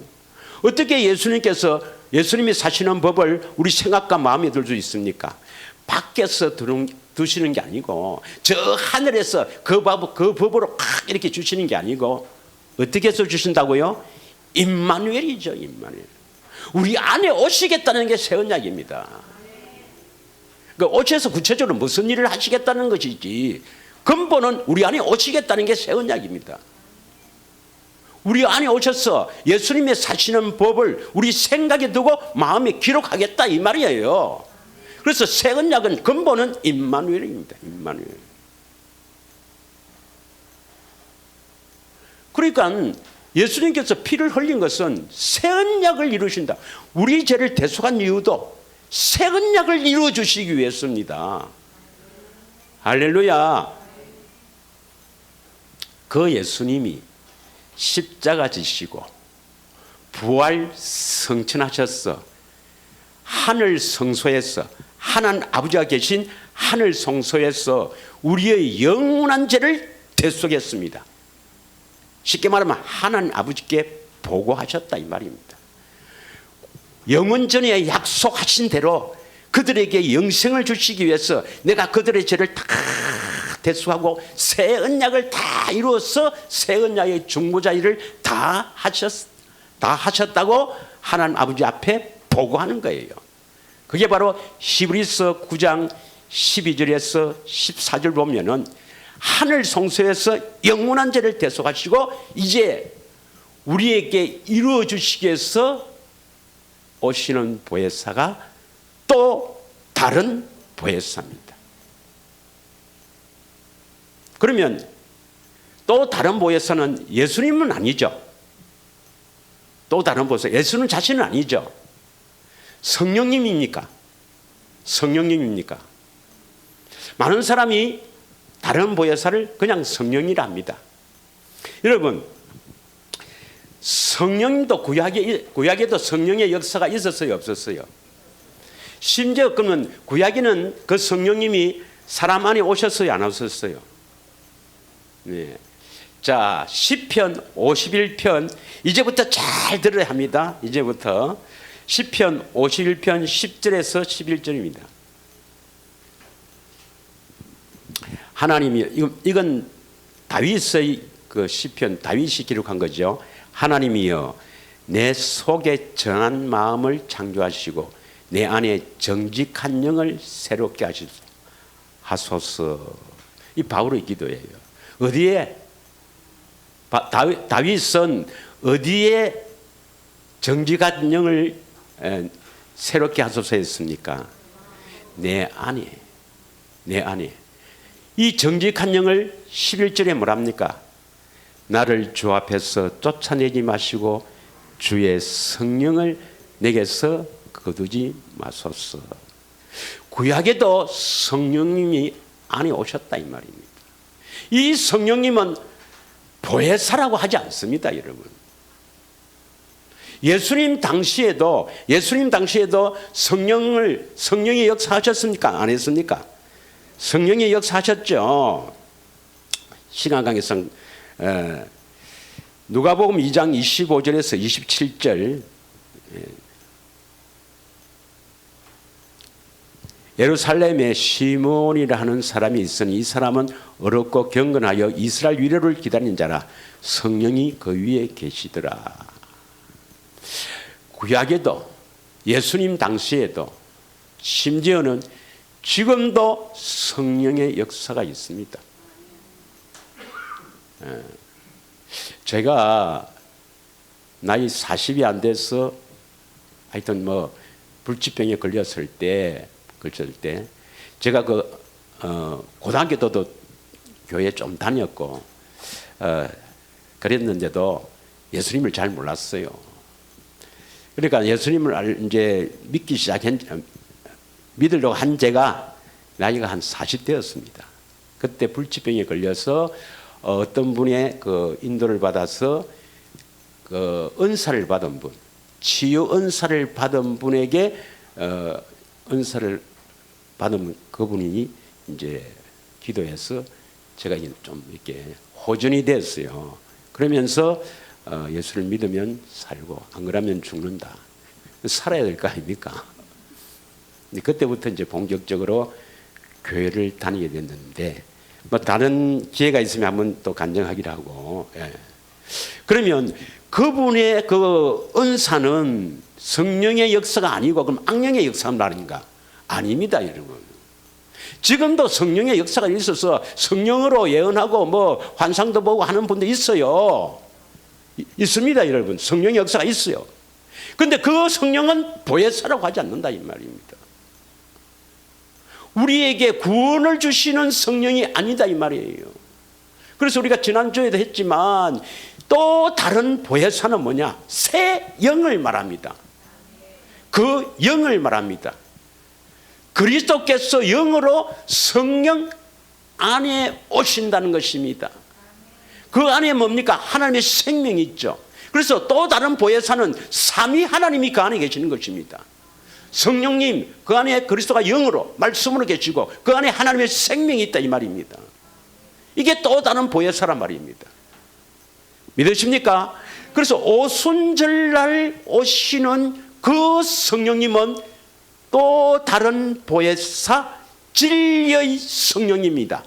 어떻게 예수님께서 예수님이 사시는 법을 우리 생각과 마음에 둘 수 있습니까? 밖에서 두시는 게 아니고 저 하늘에서 그 법으로 이렇게 주시는 게 아니고 어떻게 해서 주신다고요? 임마누엘이죠. 임마누엘. 우리 안에 오시겠다는 게 새 언약입니다. 그러니까 오셔서 구체적으로 무슨 일을 하시겠다는 것이지 근본은 우리 안에 오시겠다는 게 새 언약입니다. 우리 안에 오셔서 예수님의 사시는 법을 우리 생각에 두고 마음에 기록하겠다 이 말이에요. 그래서 새 언약은 근본은 임마누엘입니다. 임마누엘. 그러니까 예수님께서 피를 흘린 것은 새 언약을 이루신다. 우리 죄를 대속한 이유도 새 언약을 이루어 주시기 위해서입니다. 할렐루야. 그 예수님이 십자가 지시고 부활 성천하셔서 하늘 성소에서 하나님 아버지가 계신 하늘 성소에서 우리의 영원한 죄를 대속했습니다. 쉽게 말하면 하나님 아버지께 보고하셨다 이 말입니다. 영원전에 약속하신 대로 그들에게 영생을 주시기 위해서 내가 그들의 죄를 다 대수하고 새 언약을 다 이루어서 새 언약의 중보자 일을 다 하셨다고 하나님 아버지 앞에 보고하는 거예요. 그게 바로 히브리서 9장 12절에서 14절 보면은 하늘 성소에서 영원한 죄를 대속하시고 이제 우리에게 이루어 주시기 위해서 오시는 보혜사가 또 다른 보혜사입니다. 그러면 또 다른 보혜사는 예수님은 아니죠. 또 다른 보혜사, 예수님 자신은 아니죠. 성령님입니까? 성령님입니까? 많은 사람이 다른 보혜사를 그냥 성령이라 합니다. 여러분, 성령님도 구약에도 성령의 역사가 있었어요, 없었어요? 심지어 그러면 구약에는 그 성령님이 사람 안에 오셨어요, 안 오셨어요? 네. 자, 시편 51편 이제부터 잘 들어야 합니다. 이제부터 시편 51편 10절에서 11절입니다. 하나님이 이건 다윗의 그 시편 다윗이 기록한 거죠. 하나님이여 내 속에 정한 마음을 창조하시고 내 안에 정직한 영을 새롭게 하소서. 이 바울의 기도예요. 어디에 다윗은 어디에 정직한 영을 새롭게 하소서 했습니까? 내 안에. 이 정직한 영을 11절에 뭐랍니까? 나를 주 앞에서 쫓아내지 마시고 주의 성령을 내게서 거두지 마소서. 구약에도 성령님이 안에 오셨다 이 말입니다. 이 성령님은 보혜사라고 하지 않습니다, 여러분. 예수님 당시에도 성령이 역사하셨습니까? 안 했습니까? 성령이 역사하셨죠. 신약성경 누가복음 2장 25절에서 27절 예루살렘에 시몬이라 하는 사람이 있으니 이 사람은 어렵고 경건하여 이스라엘 위로를 기다리는 자라 성령이 그 위에 계시더라. 구약에도 예수님 당시에도 심지어는 지금도 성령의 역사가 있습니다. 제가 나이 40이 안 돼서 하여튼 뭐 불치병에 걸렸을 때 제가 고등학교 때도 교회 좀 다녔고 그랬는데도 예수님을 잘 몰랐어요. 그러니까 예수님을 이제 믿으려고 한 제가 나이가 한 40대였습니다. 그때 불치병에 걸려서 어떤 분의 그 인도를 받아서 그 은사를 받은 분, 치유 은사를 받은 분에게 은사를 받은 그분이 이제 기도해서 제가 좀 이렇게 호전이 됐어요. 그러면서 예수를 믿으면 살고 안 그러면 죽는다. 살아야 될 거 아닙니까? 그때부터 이제 본격적으로 교회를 다니게 됐는데 뭐 다른 기회가 있으면 한번 또 간증하기로 하고. 예. 그러면 그분의 그 은사는 성령의 역사가 아니고 그럼 악령의 역사는 말인가? 아닙니다, 여러분. 지금도 성령의 역사가 있어서 성령으로 예언하고 뭐 환상도 보고 하는 분도 있어요. 있습니다, 여러분. 성령의 역사가 있어요. 근데 그 성령은 보혜사라고 하지 않는다 이 말입니다. 우리에게 구원을 주시는 성령이 아니다 이 말이에요. 그래서 우리가 지난주에도 했지만 또 다른 보혜사는 뭐냐? 새 영을 말합니다. 그 영을 말합니다. 그리스도께서 영으로 성령 안에 오신다는 것입니다. 그 안에 뭡니까? 하나님의 생명이 있죠. 그래서 또 다른 보혜사는 삼위 하나님이 그 안에 계시는 것입니다. 성령님 그 안에 그리스도가 영으로 말씀으로 계시고 그 안에 하나님의 생명이 있다 이 말입니다. 이게 또 다른 보혜사란 말입니다. 믿으십니까? 그래서 오순절날 오시는 그 성령님은 또 다른 보혜사 진리의 성령입니다.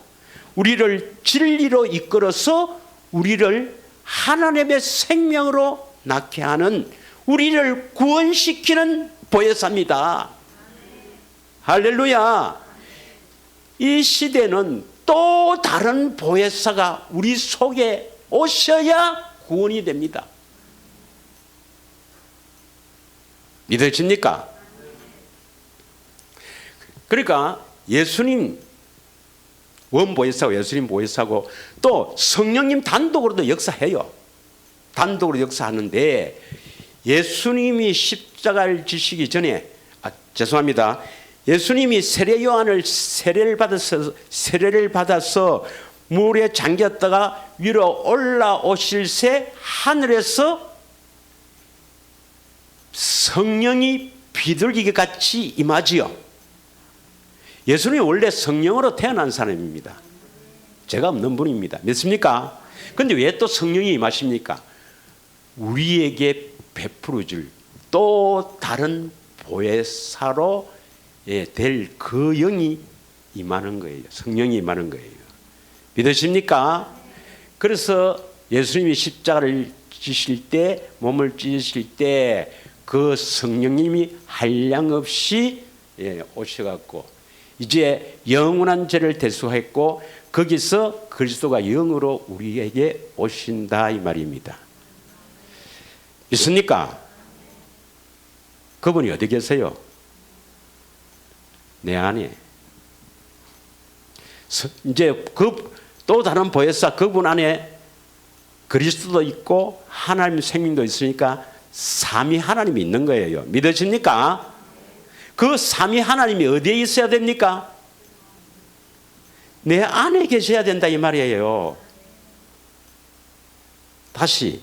우리를 진리로 이끌어서 우리를 하나님의 생명으로 낳게 하는, 우리를 구원시키는 보혜사입니다. 할렐루야. 이 시대는 또 다른 보혜사가 우리 속에 오셔야 구원이 됩니다. 믿어집니까? 그러니까 예수님 원보혜사고 예수님 보혜사고 또 성령님 단독으로도 역사해요. 단독으로 역사하는데 예수님이 십자가를 지시기 전에 죄송합니다. 예수님이 세례 요한을 세례를 받아서 물에 잠겼다가 위로 올라오실 새 하늘에서 성령이 비둘기 같이 임하지요. 예수님이 원래 성령으로 태어난 사람입니다. 죄가 없는 분입니다. 믿습니까? 그런데 왜 또 성령이 임하십니까? 우리에게 베풀어 줄 또 다른 보혜사로 될 그 영이 임하는 거예요. 성령이 임하는 거예요. 믿으십니까? 그래서 예수님이 십자가를 지실 때, 몸을 찢으실 때 그 성령님이 한량없이 오셔갖고 이제 영원한 죄를 대속했고 거기서 그리스도가 영으로 우리에게 오신다 이 말입니다. 믿습니까? 그분이 어디 계세요? 내 안에. 이제 또 다른 보혜사 그분 안에 그리스도도 있고 하나님의 생명도 있으니까 삼위 하나님이 있는 거예요. 믿으십니까? 그 삼위 하나님이 어디에 있어야 됩니까? 내 안에 계셔야 된다 이 말이에요. 다시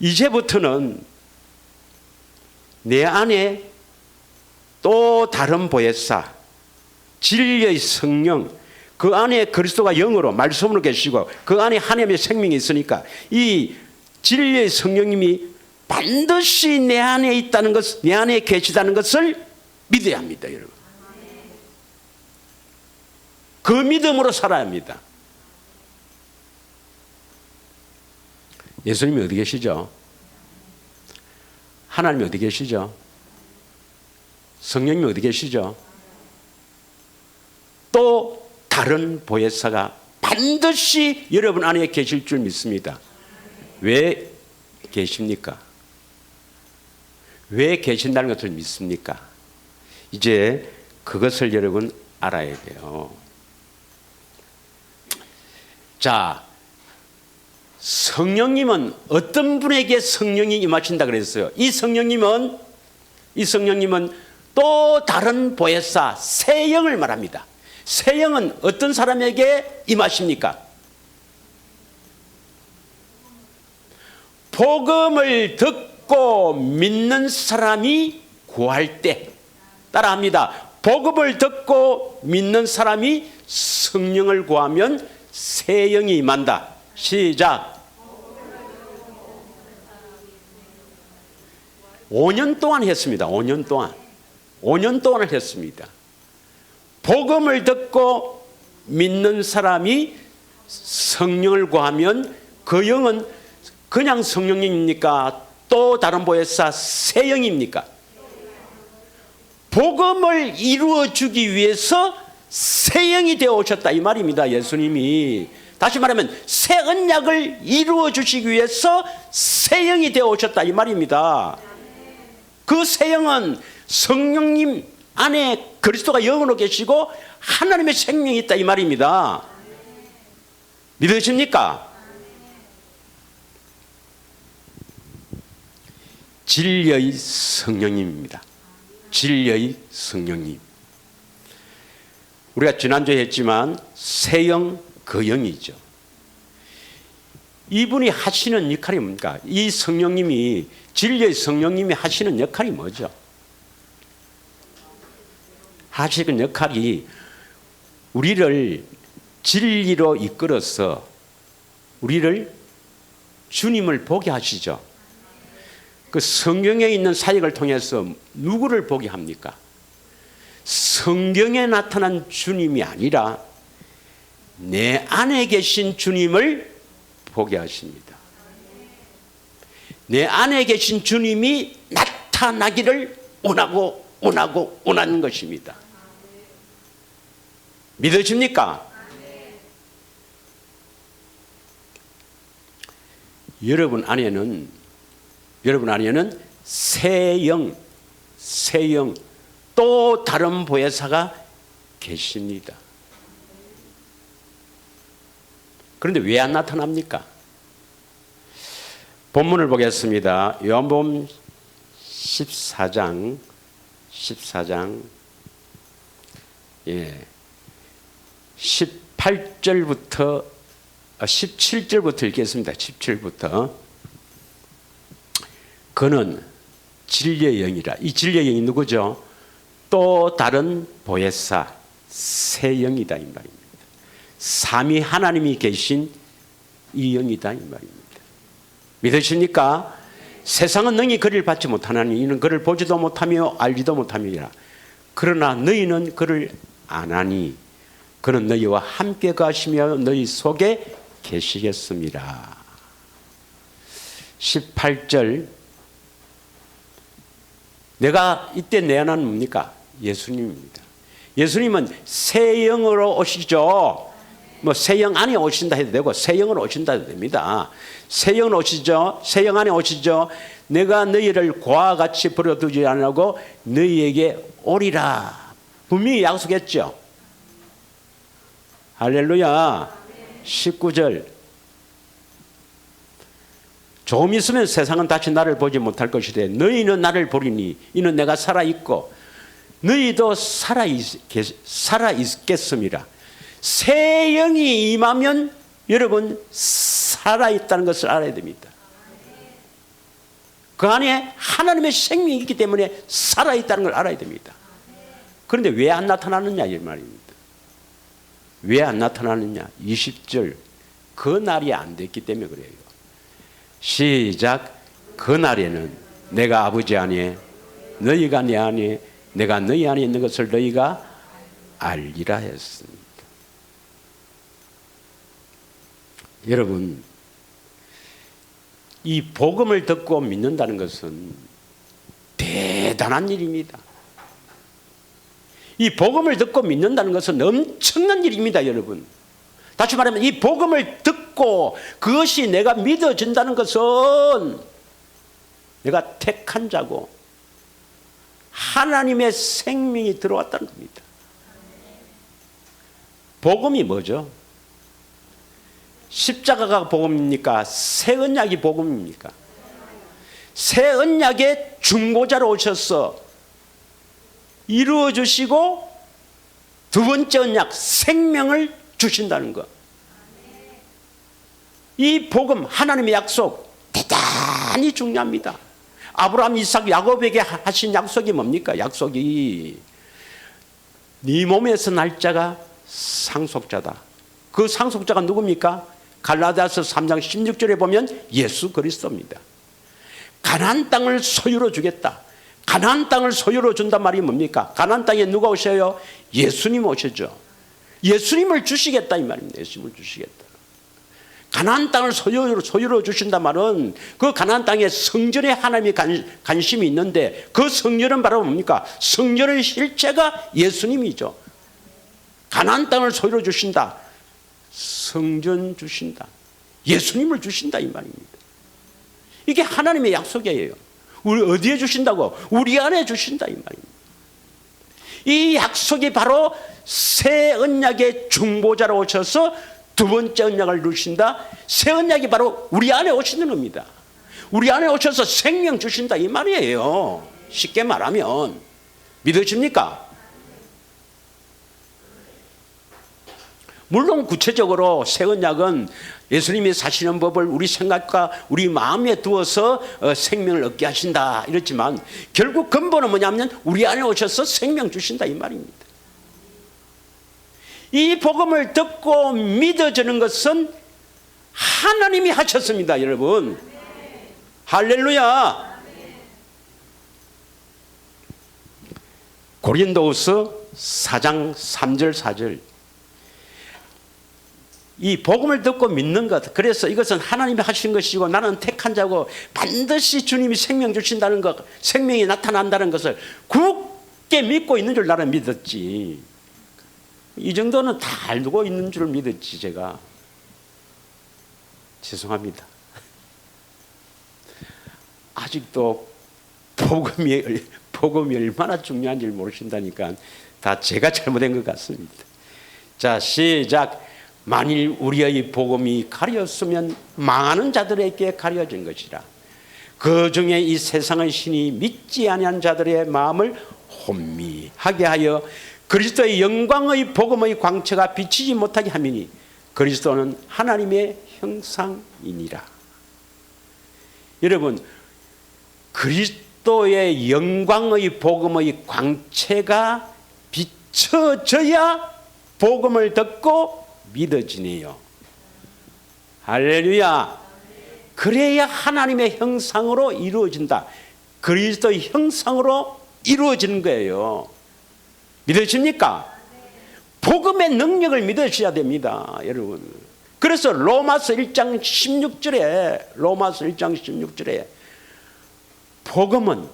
이제부터는 내 안에 또 다른 보혜사 진리의 성령, 그 안에 그리스도가 영으로 말씀으로 계시고 그 안에 하나님의 생명이 있으니까 이 진리의 성령님이 반드시 내 안에 있다는 것, 내 안에 계시다는 것을 믿어야 합니다, 여러분. 그 믿음으로 살아야 합니다. 예수님이 어디 계시죠? 하나님이 어디 계시죠? 성령님이 어디 계시죠? 또 다른 보혜사가 반드시 여러분 안에 계실 줄 믿습니다. 왜 계십니까? 왜 계신다는 것을 믿습니까? 이제 그것을 여러분 알아야 돼요. 자, 성령님은 어떤 분에게 성령이 임하신다 그랬어요? 이 성령님은 또 다른 보혜사 새 영을 말합니다. 새 영은 어떤 사람에게 임하십니까? 복음을 듣고 믿는 사람이 구할 때, 따라합니다. 복음을 듣고 믿는 사람이 성령을 구하면 새 영이 임한다. 시작. 5년 동안 했습니다. 5년 동안을 했습니다. 복음을 듣고 믿는 사람이 성령을 구하면 그 영은 그냥 성령님입니까? 또 다른 보혜사 새 영입니까? 복음을 이루어 주기 위해서 새 영이 되어 오셨다 이 말입니다. 예수님이 다시 말하면 새 언약을 이루어 주시기 위해서 새 영이 되어 오셨다 이 말입니다. 그 새 영은 성령님 안에 그리스도가 영으로 계시고 하나님의 생명이 있다 이 말입니다. 믿으십니까? 진리의 성령님입니다. 진리의 성령님. 우리가 지난주에 했지만 새 영, 그 영이죠. 이분이 하시는 역할이 뭡니까? 이 성령님이, 진리의 성령님이 하시는 역할이 뭐죠? 하시는 역할이 우리를 진리로 이끌어서 우리를 주님을 보게 하시죠. 그 성경에 있는 사역을 통해서 누구를 보게 합니까? 성경에 나타난 주님이 아니라 내 안에 계신 주님을 보게 하십니다. 내 안에 계신 주님이 나타나기를 원하는 것입니다. 믿으십니까? 여러분 안에는 새 영, 또 다른 보혜사가 계십니다. 그런데 왜 안 나타납니까? 본문을 보겠습니다. 요한복음 14장 18절부터 17절부터 읽겠습니다. 17부터. 그는 진리의 영이라. 이 진리의 영이 누구죠? 또 다른 보혜사 새 영이다 이 말입니다. 삼위 하나님이 계신 이 영이다 이 말입니다. 믿으십니까? 세상은 능히 그를 받지 못하나니 이는 그를 보지도 못하며 알지도 못함이라. 그러나 너희는 그를 아나니 그는 너희와 함께 가시며 너희 속에 계시겠습니다. 18절. 내가 이때 내 안은 뭡니까? 예수님입니다. 예수님은 새 영으로 오시죠. 뭐 새 영 안에 오신다 해도 되고 새 영으로 오신다 해도 됩니다. 새 영으로 오시죠. 새 영 안에 오시죠. 내가 너희를 고와 같이 버려두지 않으려고 너희에게 오리라. 분명히 약속했죠. 할렐루야. 19절. 조금 있으면 세상은 다시 나를 보지 못할 것이되 너희는 나를 보리니 이는 내가 살아있고 너희도 살아있겠습니다. 새 영이 임하면 여러분 살아있다는 것을 알아야 됩니다. 그 안에 하나님의 생명이 있기 때문에 살아있다는 걸 알아야 됩니다. 그런데 왜 안 나타나느냐 이 말입니다. 왜 안 나타나느냐. 20절. 그 날이 안 됐기 때문에 그래요. 시작. 그 날에는 내가 아버지 안에 너희가 내 안에 내가 너희 안에 있는 것을 너희가 알리라 했습니다. 여러분, 이 복음을 듣고 믿는다는 것은 대단한 일입니다. 이 복음을 듣고 믿는다는 것은 엄청난 일입니다, 여러분. 다시 말하면 이 복음을 듣고 그것이 내가 믿어진다는 것은 내가 택한 자고 하나님의 생명이 들어왔다는 겁니다. 복음이 뭐죠? 십자가가 복음입니까? 새 언약이 복음입니까? 새 언약의 중보자로 오셔서 이루어 주시고 두 번째 언약 생명을 주신다는 것. 이 복음 하나님의 약속 대단히 중요합니다. 아브라함, 이삭, 야곱에게 하신 약속이 뭡니까? 약속이 네 몸에서 날 자가 상속자다. 그 상속자가 누굽니까? 갈라디아서 3장 16절에 보면 예수 그리스도입니다. 가나안 땅을 소유로 주겠다. 가나안 땅을 소유로 준단 말이 뭡니까? 가나안 땅에 누가 오셔요? 예수님 오시죠. 예수님을 주시겠다 이 말입니다. 예수님을 주시겠다. 가나안 땅을 소유로 주신단 말은 그 가나안 땅에 성전에 하나님이 관심이 있는데 그 성전은 바로 뭡니까? 성전의 실체가 예수님이죠. 가나안 땅을 소유로 주신다. 성전 주신다. 예수님을 주신다 이 말입니다. 이게 하나님의 약속이에요. 우리 어디에 주신다고? 우리 안에 주신다 이 말입니다. 이 약속이 바로 새 언약의 중보자로 오셔서 두 번째 언약을 누신다. 새 언약이 바로 우리 안에 오시는 겁니다. 우리 안에 오셔서 생명 주신다 이 말이에요. 쉽게 말하면 믿으십니까? 물론 구체적으로 새 언약은 예수님이 사시는 법을 우리 생각과 우리 마음에 두어서 생명을 얻게 하신다 이렇지만 결국 근본은 뭐냐면 우리 안에 오셔서 생명 주신다 이 말입니다. 이 복음을 듣고 믿어지는 것은 하나님이 하셨습니다, 여러분. 할렐루야. 고린도후서 4장 3절 4절. 이 복음을 듣고 믿는 것, 그래서 이것은 하나님이 하신 것이고 나는 택한 자고 반드시 주님이 생명 주신다는 것, 생명이 나타난다는 것을 굳게 믿고 있는 줄 나는 믿었지. 이 정도는 다 알고 있는 줄 믿었지. 제가 죄송합니다. 아직도 복음이 얼마나 중요한지 모르신다니까 다 제가 잘못된 것 같습니다. 자, 시작. 만일 우리의 복음이 가렸으면 망하는 자들에게 가려진 것이라. 그 중에 이 세상의 신이 믿지 아니한 자들의 마음을 혼미하게 하여 그리스도의 영광의 복음의 광채가 비치지 못하게 하미니 그리스도는 하나님의 형상이니라. 여러분, 그리스도의 영광의 복음의 광채가 비춰져야 복음을 듣고 믿어지네요. 할렐루야. 그래야 하나님의 형상으로 이루어진다. 그리스도의 형상으로 이루어지는 거예요. 믿으십니까? 복음의 능력을 믿으셔야 됩니다, 여러분. 그래서 로마서 1장 16절에 복음은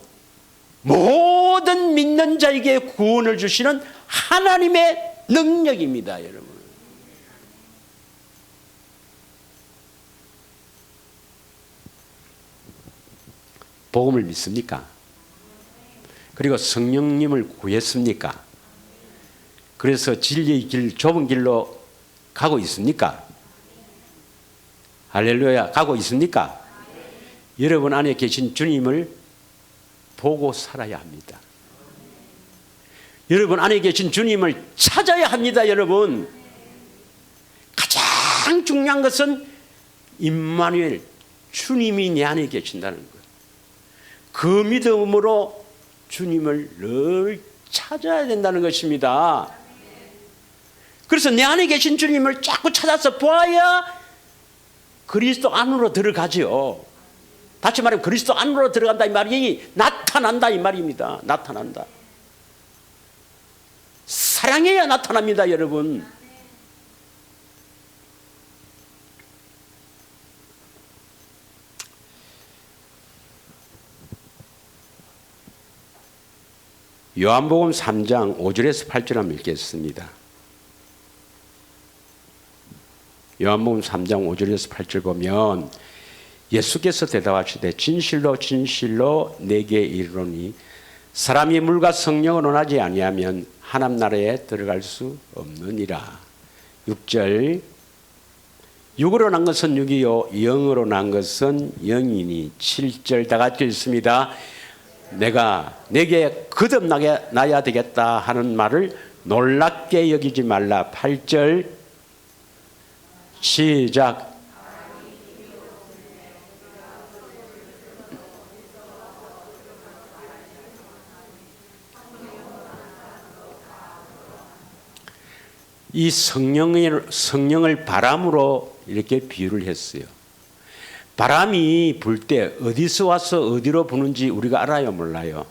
모든 믿는 자에게 구원을 주시는 하나님의 능력입니다, 여러분. 복음을 믿습니까? 그리고 성령님을 구했습니까? 그래서 진리의 길, 좁은 길로 가고 있습니까? 할렐루야, 가고 있습니까? 여러분 안에 계신 주님을 보고 살아야 합니다. 여러분 안에 계신 주님을 찾아야 합니다, 여러분. 가장 중요한 것은 임마누엘, 주님이 내 안에 계신다는 것. 그 믿음으로 주님을 늘 찾아야 된다는 것입니다. 그래서 내 안에 계신 주님을 자꾸 찾아서 보아야 그리스도 안으로 들어가죠. 다시 말하면 그리스도 안으로 들어간다 이 말이 나타난다 이 말입니다. 나타난다. 사랑해야 나타납니다, 여러분. 요한복음 3장 5절에서 8절 한번 읽겠습니다. 요한복음 3장 5절에서 8절 보면 예수께서 대답하시되 진실로 진실로 내게 이르노니 사람이 물과 성령을 원하지 아니하면 하나님 나라에 들어갈 수 없느니라. 6절 육으로 난 것은 육이요 영으로 난 것은 영이니. 7절 다 같이 읽습니다. 내가 내게 거듭나야 되겠다 하는 말을 놀랍게 여기지 말라. 8절 시작. 이 성령을 바람으로 이렇게 비유를 했어요. 바람이 불 때 어디서 와서 어디로 부는지 우리가 알아요, 몰라요?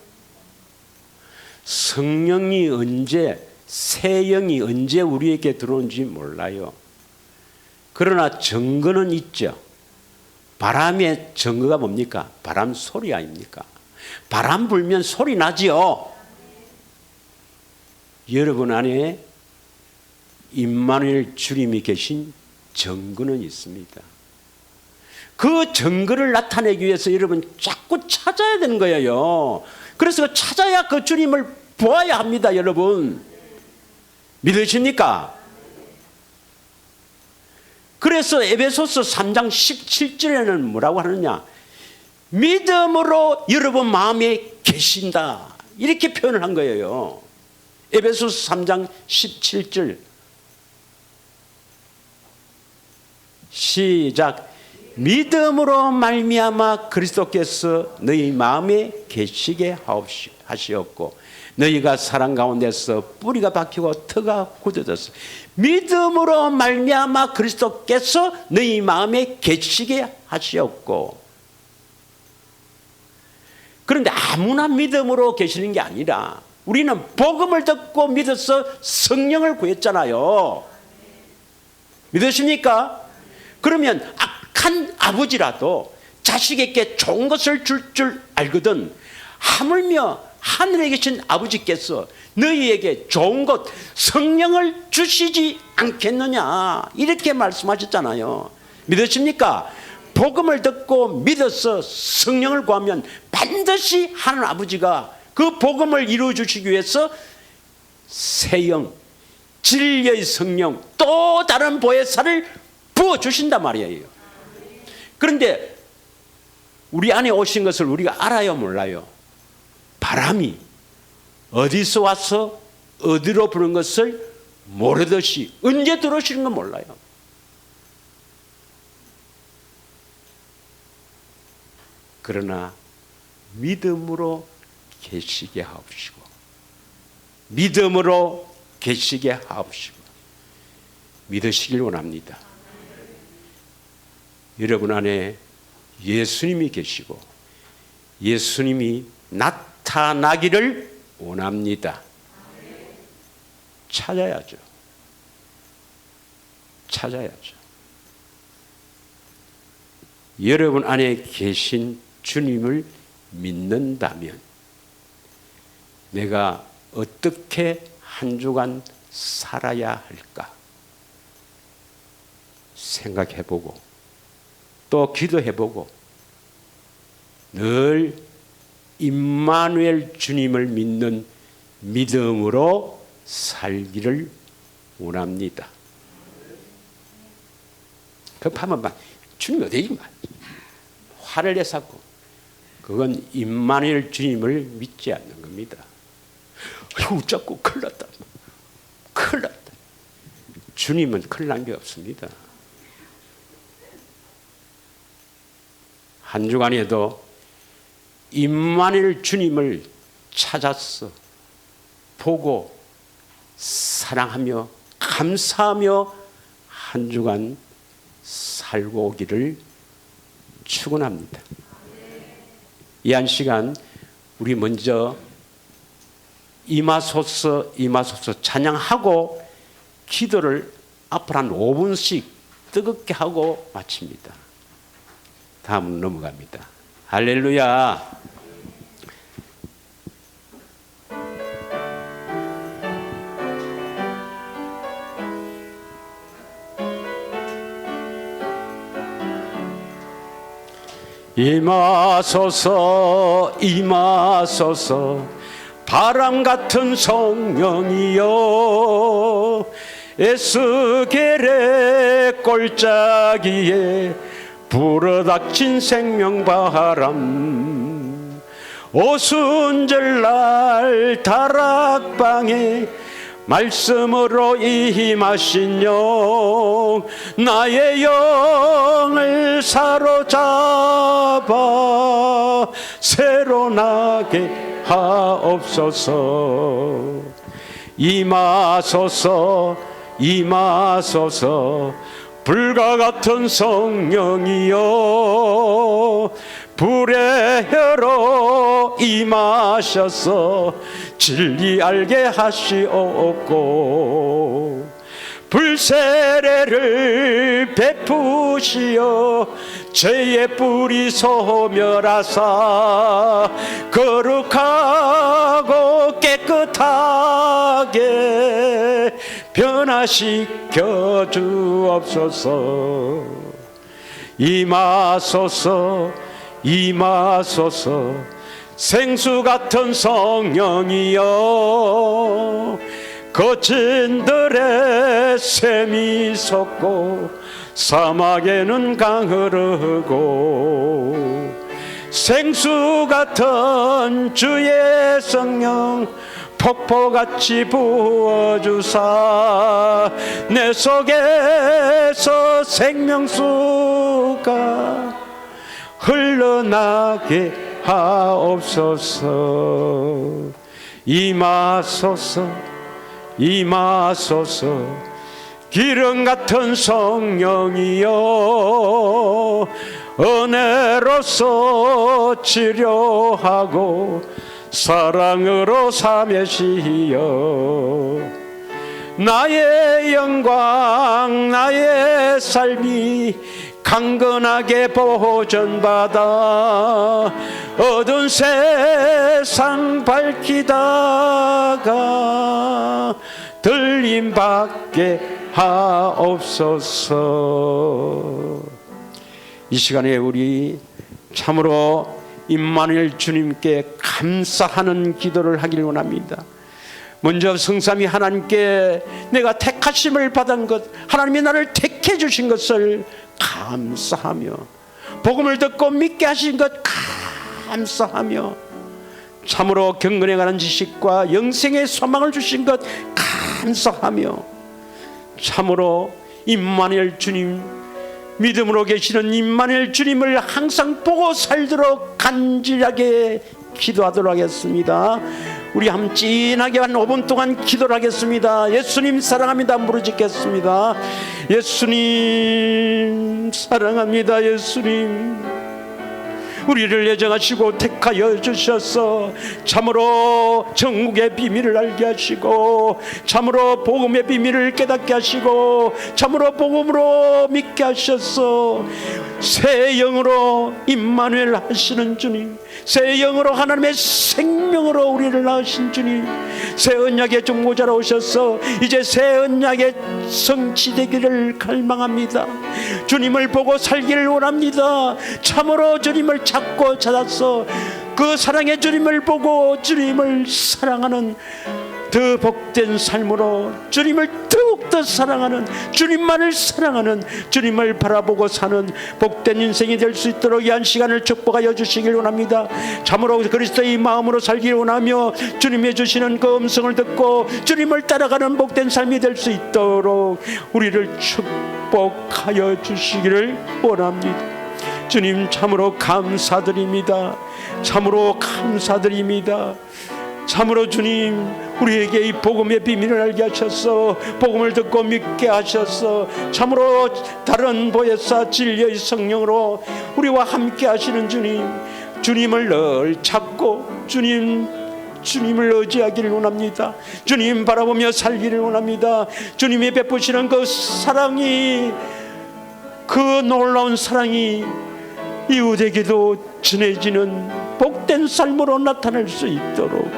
성령이 언제, 새 영이 언제 우리에게 들어온지 몰라요. 그러나 증거는 있죠. 바람의 증거가 뭡니까? 바람 소리 아닙니까? 바람 불면 소리 나지요. 여러분 안에 임마누엘 주님이 계신 증거는 있습니다. 그 증거를 나타내기 위해서 여러분 자꾸 찾아야 되는 거예요. 그래서 찾아야 그 주님을 보아야 합니다, 여러분. 믿으십니까? 그래서 에베소서 3장 17절에는 뭐라고 하느냐? 믿음으로 여러분 마음에 계신다. 이렇게 표현을 한 거예요. 에베소서 3장 17절 시작. 믿음으로 말미암아 그리스도께서 너희 마음에 계시게 하시었고 너희가 사랑 가운데서 뿌리가 박히고 터가 굳어졌어. 믿음으로 말미암아 그리스도께서 너희 마음에 계시게 하시었고. 그런데 아무나 믿음으로 계시는 게 아니라 우리는 복음을 듣고 믿어서 성령을 구했잖아요. 믿으십니까? 그러면 악한 아버지라도 자식에게 좋은 것을 줄 알거든 하물며 하늘에 계신 아버지께서 너희에게 좋은 것 성령을 주시지 않겠느냐 이렇게 말씀하셨잖아요. 믿으십니까? 복음을 듣고 믿어서 성령을 구하면 반드시 하나님 아버지가 그 복음을 이루어 주시기 위해서 새 영, 진리의 성령 또 다른 보혜사를 부어주신단 말이에요. 그런데 우리 안에 오신 것을 우리가 알아요 몰라요? 바람이 어디서 와서 어디로 부는 것을 모르듯이 언제 들어오시는 건 몰라요. 그러나 믿음으로 계시게 하옵시고 믿음으로 계시게 하옵시고 믿으시길 원합니다. 여러분 안에 예수님이 계시고 예수님이 나타나기를 원합니다. 찾아야죠. 찾아야죠. 여러분 안에 계신 주님을 믿는다면 내가 어떻게 한 주간 살아야 할까 생각해보고 또 기도해보고 늘 임마누엘 주님을 믿는 믿음으로 살기를 원합니다. 급하면 막 주님 어디 화를 내사고 그건 임마누엘 주님을 믿지 않는 겁니다. 아이고 자꾸 큰일 났다. 큰일 났다. 주님은 큰일 난 게 없습니다. 한 주간에도 임마누엘 주님을 찾았어 보고 사랑하며 감사하며 한 주간 살고 오기를 축원합니다. 이 한 시간 우리 먼저 임하소서 임하소서 찬양하고 기도를 앞으로 한 5분씩 뜨겁게 하고 마칩니다. 다음 넘어갑니다. 할렐루야. 임하소서 임하소서 바람 같은 성령이여 에스겔의 골짜기에 불어닥친 생명바람 오순절날 다락방에 말씀으로 임하신 영 나의 영을 사로잡아 새로 나게 하옵소서. 임하소서 임하소서 불과 같은 성령이여 불의 혀로 임하셔서 진리 알게 하시옵고 불세례를 베푸시어 죄의 뿌리 소멸하사 거룩하고 깨끗하게 변화시켜 주옵소서. 임하소서 임하소서 생수 같은 성령이여 거친들의 샘이 솟고 사막에는 강 흐르고 생수 같은 주의 성령 폭포같이 부어주사 내 속에서 생명수가 흘러나게 하옵소서. 임하소서 임하소서 기름 같은 성령이여 은혜로서 치료하고 사랑으로 삼으시어 나의 영광 나의 삶이 강건하게 보존받아 어두운 세상 밝히다가 들림받게 하옵소서. 이 시간에 우리 참으로 임마누엘 주님께 감사하는 기도를 하기를 원합니다. 먼저 성삼위 하나님께 내가 택하심을 받은 것, 하나님이 나를 택해 주신 것을 감사하며, 복음을 듣고 믿게 하신 것 감사하며, 참으로 경건에 관한 지식과 영생의 소망을 주신 것 감사하며, 참으로 임마누엘 주님, 믿음으로 계시는 임마누엘 주님을 항상 보고 살도록 간절하게 기도하도록 하겠습니다. 우리 함 찐하게 한 5분 동안 기도를 하겠습니다. 예수님 사랑합니다. 부르짖겠습니다. 예수님 사랑합니다. 예수님, 우리를 예정하시고 택하여 주셔서 참으로 천국의 비밀을 알게 하시고, 참으로 복음의 비밀을 깨닫게 하시고, 참으로 복음으로 믿게 하셔서 새 영으로 임마누엘 하시는 주님, 새 영으로 하나님의 생명으로 우리를 낳으신 주님, 새 언약의 중보자로 오셔서 이제 새 언약의 성취되기를 갈망합니다. 주님을 보고 살기를 원합니다. 참으로 주님을 찾고 찾아서 그 사랑의 주님을 보고 주님을 사랑하는 더 복된 삶으로, 주님을 더욱더 사랑하는, 주님만을 사랑하는, 주님을 바라보고 사는 복된 인생이 될 수 있도록 이 한 시간을 축복하여 주시길 원합니다. 참으로 그리스도의 마음으로 살기를 원하며 주님이 주시는 그 음성을 듣고 주님을 따라가는 복된 삶이 될 수 있도록 우리를 축복하여 주시기를 원합니다. 주님 참으로 감사드립니다. 참으로 감사드립니다. 참으로 주님, 우리에게 이 복음의 비밀을 알게 하셔서 복음을 듣고 믿게 하셔서 참으로 다른 보혜사 진리의 성령으로 우리와 함께 하시는 주님, 주님을 늘 찾고 주님을 의지하기를 원합니다. 주님 바라보며 살기를 원합니다. 주님이 베푸시는 그 사랑이, 그 놀라운 사랑이 이웃에게도 전해지는 복된 삶으로 나타날 수 있도록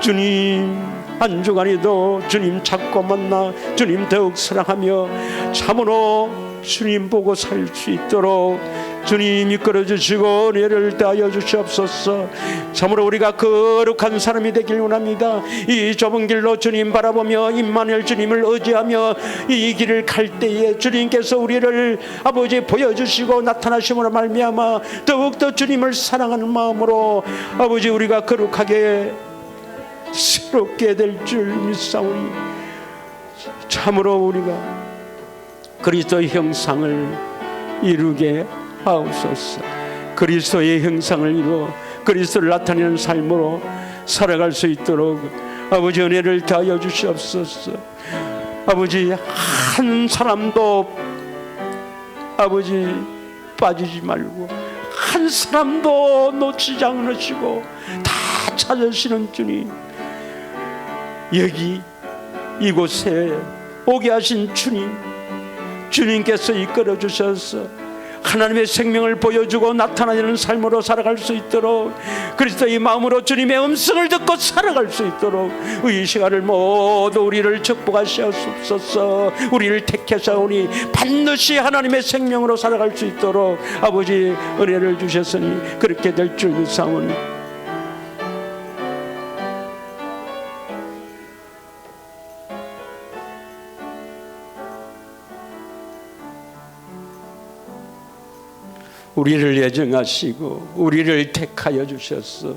주님 한 주간에도 주님 찾고 만나 주님 더욱 사랑하며 참으로 주님 보고 살 수 있도록 주님 이끌어 주시고 은혜를 다하여 주시옵소서. 참으로 우리가 거룩한 사람이 되길 원합니다. 이 좁은 길로 주님 바라보며 임마누엘 주님을 의지하며 이 길을 갈 때에 주님께서 우리를 아버지 보여주시고 나타나심으로 말미암아 더욱더 주님을 사랑하는 마음으로 아버지 우리가 거룩하게 새롭게 될 줄 믿사오니 참으로 우리가 그리스도의 형상을 이루게 하옵소서. 그리스도의 형상을 이루어 그리스도를 나타내는 삶으로 살아갈 수 있도록 아버지 은혜를 다하여 주시옵소서. 아버지 한 사람도 아버지 빠지지 말고 한 사람도 놓치지 않으시고 다 찾으시는 주님, 여기 이곳에 오게 하신 주님, 주님께서 이끌어 주셔서 하나님의 생명을 보여주고 나타나는 삶으로 살아갈 수 있도록 그리스도의 마음으로 주님의 음성을 듣고 살아갈 수 있도록 이 시간을 모두 우리를 축복하시옵소서. 우리를 택하사오니 반드시 하나님의 생명으로 살아갈 수 있도록 아버지 은혜를 주셨으니 그렇게 될 줄 믿사오니 우리를 예정하시고 우리를 택하여 주셔서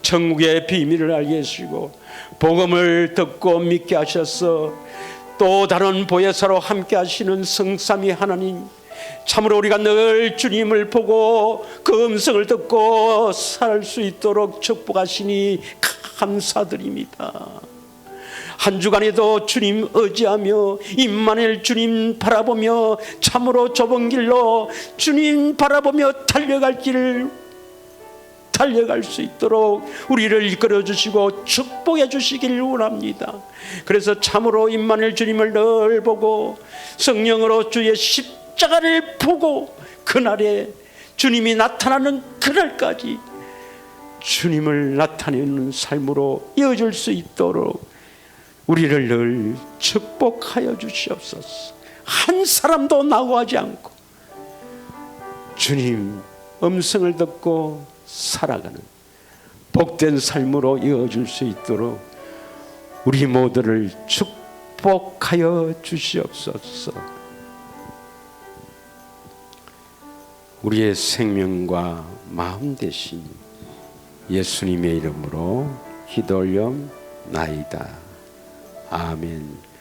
천국의 비밀을 알게 하시고 복음을 듣고 믿게 하셔서 또 다른 보혜사로 함께 하시는 성삼위 하나님, 참으로 우리가 늘 주님을 보고 그 음성을 듣고 살 수 있도록 축복하시니 감사드립니다. 한 주간에도 주님 의지하며 임마누엘 주님 바라보며 참으로 좁은 길로 주님 바라보며 달려갈 길을 달려갈 수 있도록 우리를 이끌어 주시고 축복해 주시길 원합니다. 그래서 참으로 임마누엘 주님을 늘 보고 성령으로 주의 십자가를 보고 그날에 주님이 나타나는 그날까지 주님을 나타내는 삶으로 이어질 수 있도록 우리를 늘 축복하여 주시옵소서. 한 사람도 나고하지 않고 주님 음성을 듣고 살아가는 복된 삶으로 이어질 수 있도록 우리 모두를 축복하여 주시옵소서. 우리의 생명과 마음 되신 예수님의 이름으로 기도 올려나이다. 아멘.